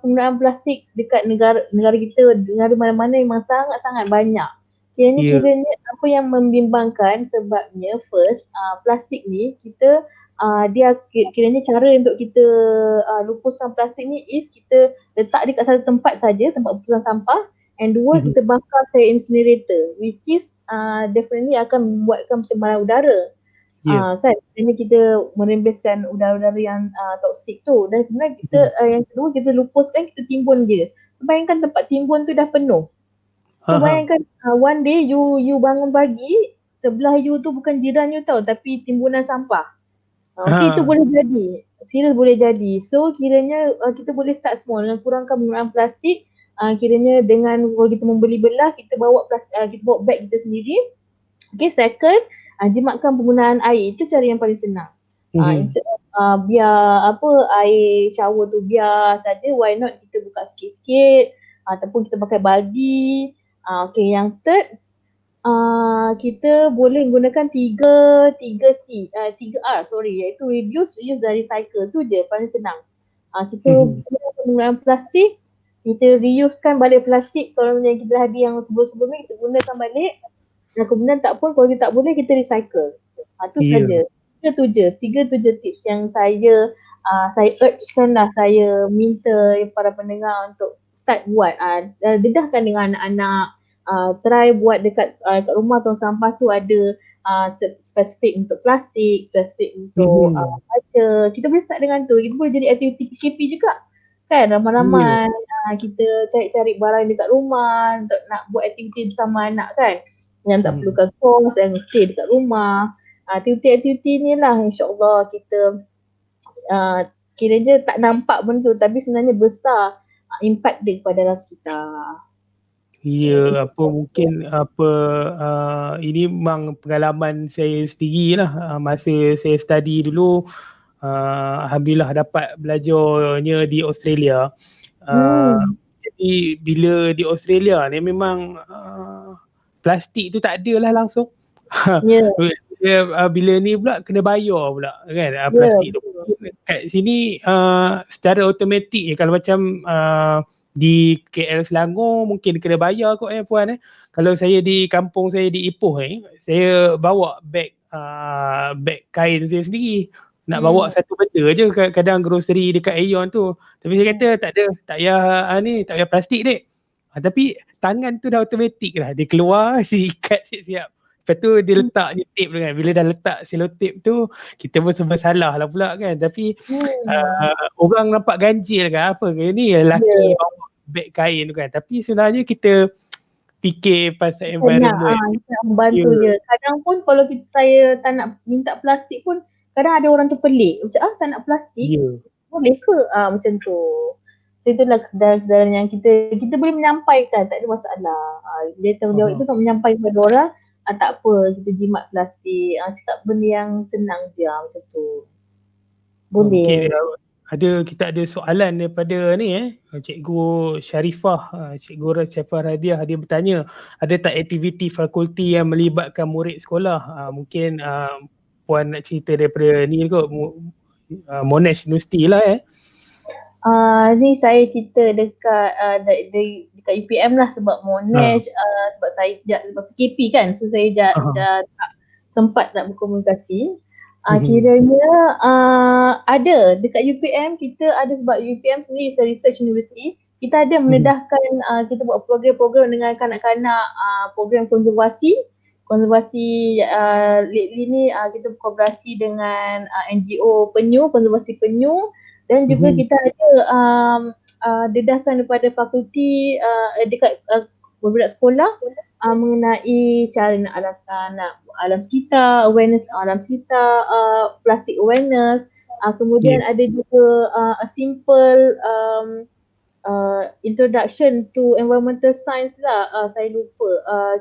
penggunaan plastik dekat negara kita, negara mana-mana memang sangat-sangat banyak. Kiranya apa yang membimbangkan sebabnya first, plastik ni kita dia kiranya cara untuk kita lupuskan plastik ni is kita letak dekat satu tempat saja, tempat pembuangan sampah, and dua kita bakar secara incinerator, which is definitely akan membuatkan pencemaran udara. Kan, kerana kita merembeskan udara-udara yang toksik tu, dan sebenarnya kita yang kedua kita lupuskan, kita timbun je. Bayangkan tempat timbun tu dah penuh. So bayangkan one day you bangun pagi, sebelah you tu bukan jiran you tau, tapi timbunan sampah. Okay, itu boleh jadi. Serius boleh jadi. So kiranya kita boleh start small dengan kurangkan penggunaan plastik. Kiranya dengan kalau kita membeli belah, kita bawa kita bawa beg kita sendiri. Okay, second, jimatkan penggunaan air. Itu cara yang paling senang. Biar air shower tu biar saja, why not kita buka sikit-sikit ataupun kita pakai baldi. Okay, yang third, kita boleh gunakan 3R, iaitu reduce, reuse dan recycle. Tu je paling senang. Kita gunakan penggunaan plastik, kita reusekan balik plastik. Kalau yang kita ada yang sebelum-sebelumnya, kita gunakan balik. Dan kemudian tak pun, kalau kita tak boleh, kita recycle. Tu saja. Tiga tu je tips yang saya urgekan lah, saya minta para pendengar untuk start buat. Dedahkan dengan anak-anak. Try buat dekat rumah tong sampah tu ada spesifik untuk plastik, spesifik untuk kaca. Kita boleh start dengan tu. Kita boleh jadi aktiviti PKP juga. Kan, ramai-ramai kita cari-cari barang dekat rumah untuk nak buat aktiviti bersama anak kan. Yang tak perlukan kos dan stay dekat rumah. Aktiviti-aktiviti ni lah insyaAllah kita kiranya tak nampak benda tu, tapi sebenarnya besar impact dia kepada dalam sekitar. Mungkin ini memang pengalaman saya sendiri lah. Masa saya study dulu, alhamdulillah dapat belajarnya di Australia. Jadi bila di Australia ni memang plastik tu tak ada lah langsung. Bila ni pula kena bayar pula kan, plastik tu. Kat sini secara automatik kalau macam di KL Selangor mungkin kena bayar kot Puan. Kalau saya di kampung saya di Ipoh saya bawa beg kain saya sendiri. Nak bawa satu benda je, kadang grocery dekat Aeon tu. Tapi saya kata tak payah plastik dek. Tapi tangan tu dah automatik lah. Dia keluar, dia ikat siap-siap. Lepas tu dia letak je tape tu kan. Bila dah letak selotip tu, kita pun serba salah lah pula kan. Tapi orang nampak ganjil kan, apa ke ni lelaki bawa beg kain tu kan. Tapi sebenarnya kita fikir pasal Banyak environment. kita nak membantu Ya. dia. Kadang pun kalau saya tak nak minta plastik pun, kadang ada orang tu pelik. Macam tak nak plastik, Ya. boleh ke? Macam tu. So itulah kesedaran-kesedaran yang kita boleh menyampaikan, tak ada masalah. Dia tanggungjawab itu untuk menyampaikan kepada orang, tak apa kita jimat plastik. Cakap benda yang senang je macam tu. Mungkin Boleh. kita ada soalan daripada ni Cikgu Sharifah, Cikgu Sharifah Radiah, dia bertanya, ada tak aktiviti fakulti yang melibatkan murid sekolah? Mungkin Puan nak cerita daripada ni kot, Monash University lah Ni saya cerita dekat dekat UPM lah, sebab Monash sebab saya sebab PKP kan, so saya dah tak sempat nak berkomunikasi. Kiranya ada dekat UPM, kita ada, sebab UPM sendiri is a research university, kita ada mendedahkan kita buat program-program dengan kanak-kanak, program konservasi lately ni kita berkolaborasi dengan NGO penyu, konservasi penyu, dan juga kita ada dedahkan daripada fakulti dekat budak sekolah mengenai cara nak alam sekitar, awareness alam sekitar, plastic awareness. Kemudian ada juga a simple introduction to environmental science lah. Saya lupa,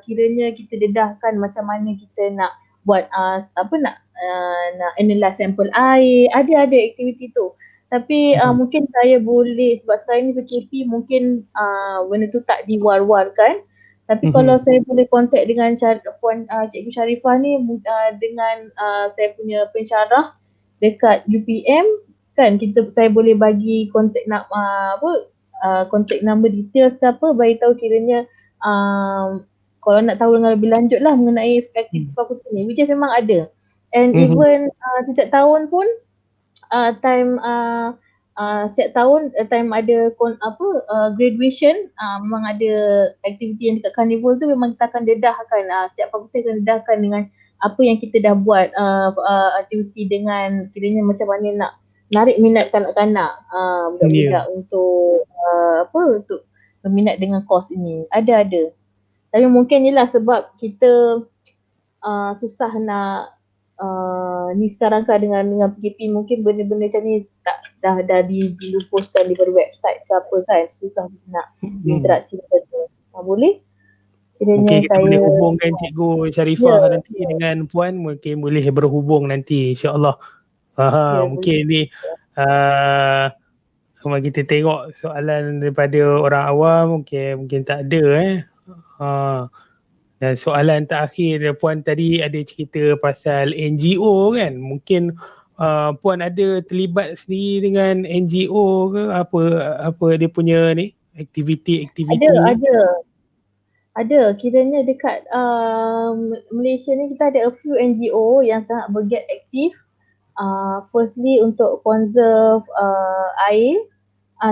kiranya kita dedahkan macam mana kita nak buat nak analyze sampel air. Ada aktiviti tu. Tapi mungkin saya boleh, sebab sekarang ni PKP, mungkin benda tu tak diwar-warkan. Tapi kalau saya boleh kontak dengan Cikgu Sharifah ni, dengan saya punya pensyarah dekat UPM kan, saya boleh bagi kontak kontak number details ke apa, bagi tahu kiranya kalau nak tahu dengan lebih lanjut lah mengenai aktiviti fakulti ni, which is memang ada. And even setiap tahun pun setiap tahun time ada graduation, memang ada aktiviti yang dekat carnival tu, memang kita akan dedahkan, setiap fakulti akan dedahkan dengan apa yang kita dah buat, aktiviti dengan kiranya macam mana nak narik minat kanak-kanak, budak-budak untuk untuk berminat dengan kos ini. Ada. Tapi mungkin je lah sebab kita susah nak ni sekarang kan dengan PKP, mungkin benda-benda macam ni dah dilupuskan daripada website ke apa kan, susah nak interaksi dengan tu. Boleh? Mungkin kita boleh hubungkan Cikgu Sharifah nanti dengan Puan, mungkin boleh berhubung nanti, insyaAllah. Mungkin ni kalau kita tengok soalan daripada orang awam, mungkin tak ada Dan soalan terakhir, Puan tadi ada cerita pasal NGO kan, mungkin Puan ada terlibat sendiri dengan NGO ke, apa dia punya ni aktiviti ada. Kiranya dekat Malaysia ni kita ada a few NGO yang sangat bergiat aktif. Firstly untuk conserve air,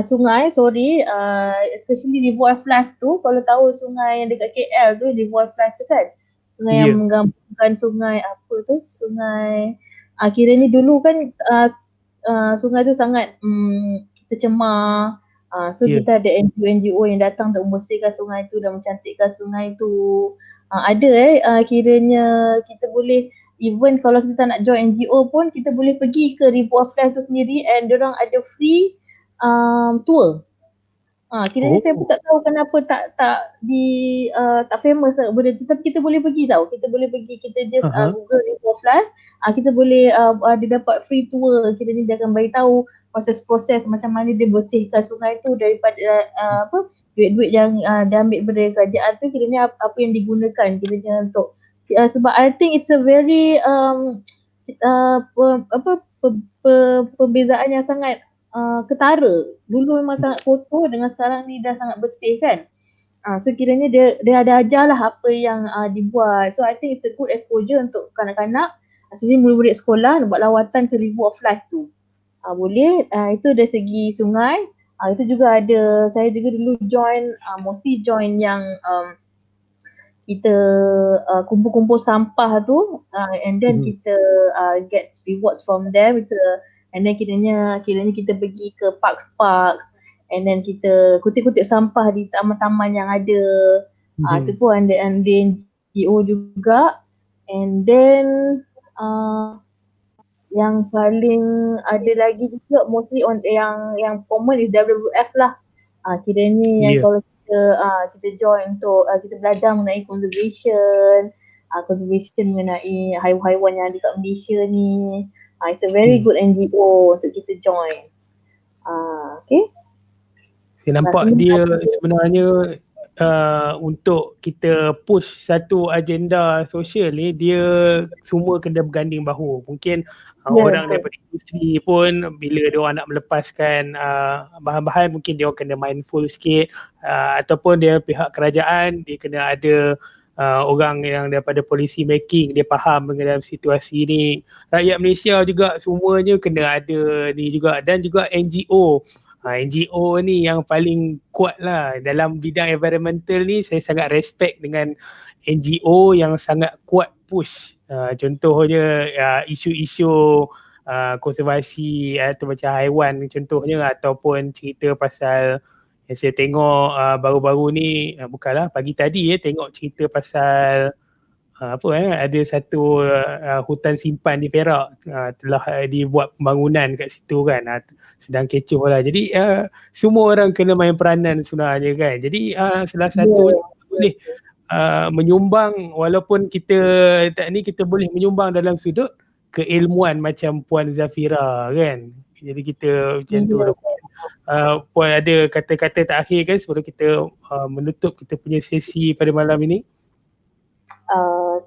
sungai, especially River of Life tu. Kalau tahu sungai yang dekat KL tu, River of Life tu kan, sungai yang menggabungkan sungai kiranya dulu kan sungai tu sangat tercemar. Kita ada NGO yang datang untuk membersihkan sungai tu dan mencantikkan sungai tu. Kiranya kita boleh, even kalau kita nak join NGO pun, kita boleh pergi ke River of Life tu sendiri, and diorang ada free tour. Kiranya saya pun tak tahu kenapa tak famous benda tu, tapi kita boleh pergi tau. Kita boleh pergi, kita just Google River of Life, kita boleh dia dapat free tour. Kiranya dia akan bagi tahu proses-proses macam mana dia bersihkan sungai tu daripada duit-duit yang dia ambil daripada kerajaan tu, kiranya apa yang digunakan kiranya untuk sebab I think it's a very perbezaan yang sangat ketara. Dulu memang sangat kotor, dengan sekarang ni dah sangat bersih kan. So kiranya dia ada ajar lah apa yang dibuat. So I think it's a good exposure untuk kanak-kanak, especially murid-murid sekolah, nak buat lawatan ke River of Life tu. Boleh, itu dari segi sungai. Itu juga ada, saya juga dulu mostly join yang kita kumpul-kumpul sampah tu, and then kita get rewards from them. And then kiranya kita pergi ke parks, and then kita kutip-kutip sampah di taman-taman yang ada. Tu pun under NGO juga. And then yang paling ada lagi juga mostly on yang common is WWF lah. Kiranya yang kalau kita join untuk kita belajar mengenai conservation mengenai haiwan-haiwan yang ada kat Malaysia ni. It's a very good NGO untuk kita join. Okay. Saya nampak dia sebenarnya untuk kita push satu agenda sosial ni, dia semua kena berganding bahu. Mungkin orang daripada industri pun bila dia orang nak melepaskan bahan-bahan, mungkin dia orang kena mindful sikit, ataupun dia pihak kerajaan dia kena ada orang yang daripada policy making, dia faham dalam situasi ni. Rakyat Malaysia juga semuanya kena ada ni juga, dan juga NGO. NGO ni yang paling kuat lah dalam bidang environmental ni. Saya sangat respect dengan NGO yang sangat kuat push. Contohnya isu-isu konservasi atau macam haiwan contohnya, ataupun cerita pasal yang saya tengok baru-baru ni, bukanlah pagi tadi tengok cerita pasal ada satu hutan simpan di Perak, telah dibuat pembangunan kat situ kan, sedang kecoh lah. Jadi semua orang kena main peranan sebenarnya kan. Jadi salah satu boleh menyumbang, walaupun kita tak ni, kita boleh menyumbang dalam sudut keilmuan macam Puan Zafira kan. Jadi kita macam tu lah. Puan ada kata-kata terakhir kan sebelum kita menutup kita punya sesi pada malam ini?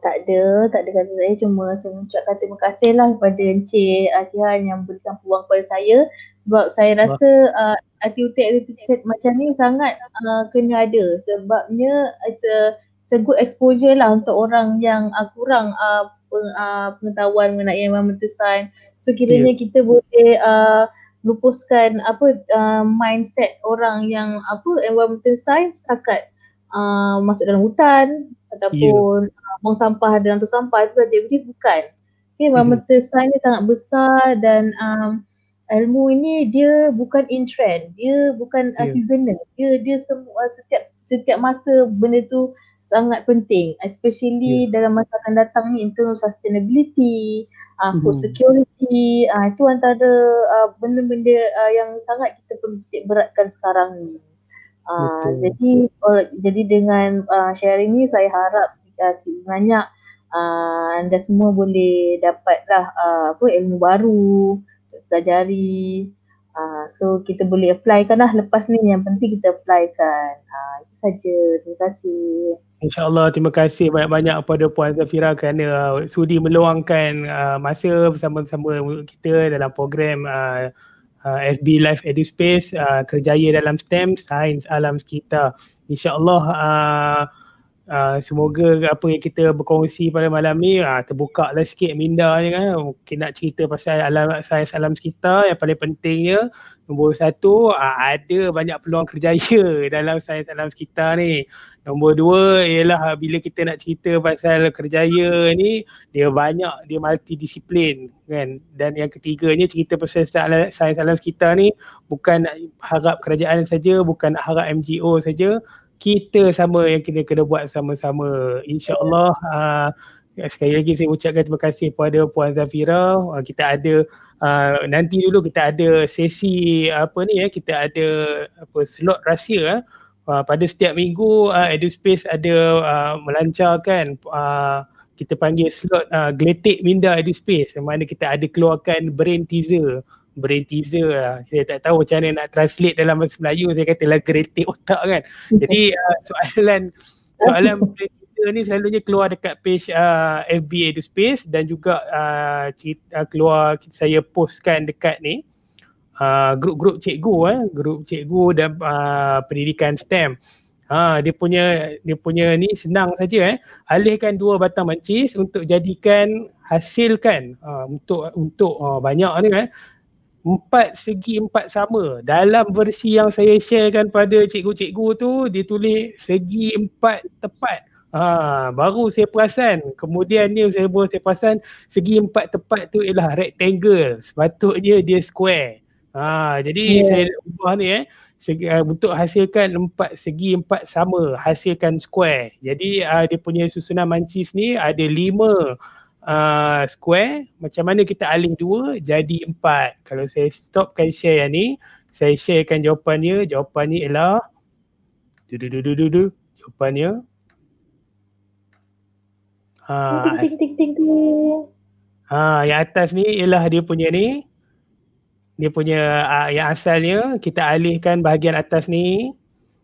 Tak ada kata saya, cuma saya mengucapkan terima kasih lah kepada Encik Shihan yang berikan peluang kepada saya, sebab saya rasa aktiviti-aktiviti macam ni sangat kena ada, sebabnya it's a good exposure lah untuk orang yang kurang pengetahuan mengenai environmental science. So kiranya kita boleh lupuskan mindset orang yang environmental science setakat masuk dalam hutan ataupun buang sampah dalam tu sampah itu saja, which is bukan. Environmental science ni sangat besar, dan ilmu ini dia bukan in trend, dia bukan seasonal, dia semua setiap masa benda tu sangat penting, especially dalam masa akan datang ni, in terms of sustainability, food security, itu antara benda-benda yang sangat kita perlu titik beratkan sekarang ni. Jadi dengan sharing ni, saya harap banyak anda semua boleh dapatlah ilmu baru untuk pelajari. So kita boleh applykan lah lepas ni, yang penting kita applykan. Itu saja. Terima kasih. InsyaAllah, terima kasih banyak-banyak kepada Puan Zafira kerana sudi meluangkan masa bersama-sama kita dalam program FB Live EduSpace, kerjaya dalam STEM, sains alam sekitar. InsyaAllah semoga apa yang kita berkongsi pada malam ni terbuka lah sikit minda ni kan. Mungkin nak cerita pasal sains alam sekitar, yang paling pentingnya nombor satu, ada banyak peluang kerjaya dalam sains alam sekitar ni. Nombor dua ialah bila kita nak cerita pasal kerjaya ni, dia multidisiplin kan. Dan yang ketiganya, cerita pasal sains alam sekitar ni bukan nak harap kerajaan saja, bukan nak harap NGO saja, kita sama yang kena buat sama-sama. InsyaAllah sekali lagi saya ucapkan terima kasih kepada Puan Zafira. Kita ada nanti dulu kita ada sesi kita ada slot rahsia pada setiap minggu. EduSpace ada melancarkan kita panggil slot Geletik Minda EduSpace, yang mana kita ada keluarkan brain teaser. Saya tak tahu macam mana nak translate dalam bahasa Melayu, saya katalah geletik otak kan. Jadi soalan brain teaser ni selalunya keluar dekat page FB EduSpace, dan juga keluar, saya postkan dekat ni grup cikgu dan pendidikan STEM. Dia punya ni senang saja alihkan 2 batang mancis untuk hasilkan untuk banyak ni 4 segi 4 sama. Dalam versi yang saya sharekan pada cikgu-cikgu tu, dia tulis segi 4 tepat. Baru saya perasan. Kemudian ni saya perasan segi 4 tepat tu ialah rectangle. Sepatutnya dia square. Jadi saya ubah ni untuk hasilkan 4 segi 4 sama, hasilkan square. Jadi dia punya susunan mancis ni ada 5 square, macam mana kita alih 2 jadi 4. Kalau saya stopkan share yang ni, saya sharekan jawapannya. Jawapannya ialah jawapannya Ting ting ting ting ting. yang atas ni ialah dia punya ni. Dia punya yang asalnya kita alihkan bahagian atas ni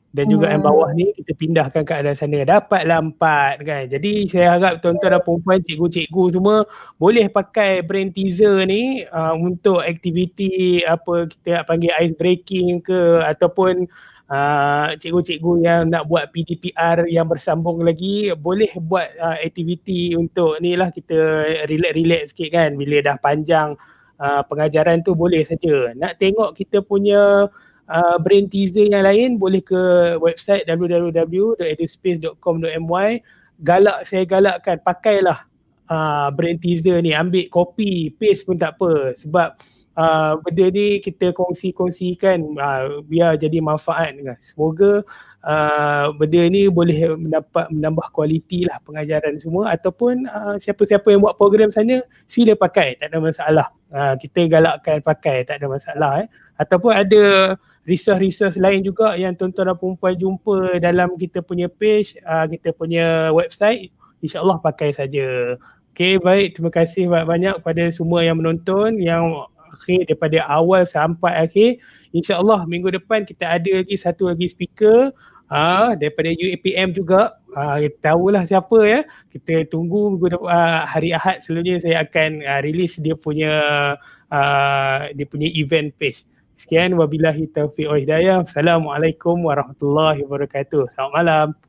dan juga yang bawah ni kita pindahkan ke arah sana. Dapatlah 4 kan. Jadi saya harap tuan-tuan dan puan-puan, cikgu-cikgu semua boleh pakai brain teaser ni untuk aktiviti apa kita panggil ice breaking ke, ataupun cikgu-cikgu yang nak buat PDPR yang bersambung lagi boleh buat aktiviti untuk ni lah, kita relax-relax sikit kan. Bila dah panjang pengajaran tu boleh saja. Nak tengok kita punya brain teaser yang lain boleh ke website www.eduspace.com.my. Saya galakkan pakailah brain teaser ni, ambil copy paste pun tak apa, sebab benda ni kita kongsi-kongsikan biar jadi manfaat. Semoga benda ni boleh menambah kualiti lah pengajaran semua, ataupun siapa-siapa yang buat program sana sila pakai, tak ada masalah. Kita galakkan pakai, tak ada masalah. Ataupun ada resource-resource lain juga yang tuan-tuan dan perempuan jumpa dalam kita punya page, kita punya website, insyaAllah pakai saja. Okay, baik, terima kasih banyak-banyak pada semua yang menonton, yang akhir daripada awal sampai akhir. InsyaAllah minggu depan kita ada lagi satu lagi speaker daripada UAPM juga. Tahulah siapa ya. Kita tunggu minggu depan, hari Ahad selalunya saya akan release dia punya event page. Sekian, wabillahi taufiq wa hidayah. Assalamualaikum warahmatullahi wabarakatuh. Selamat malam.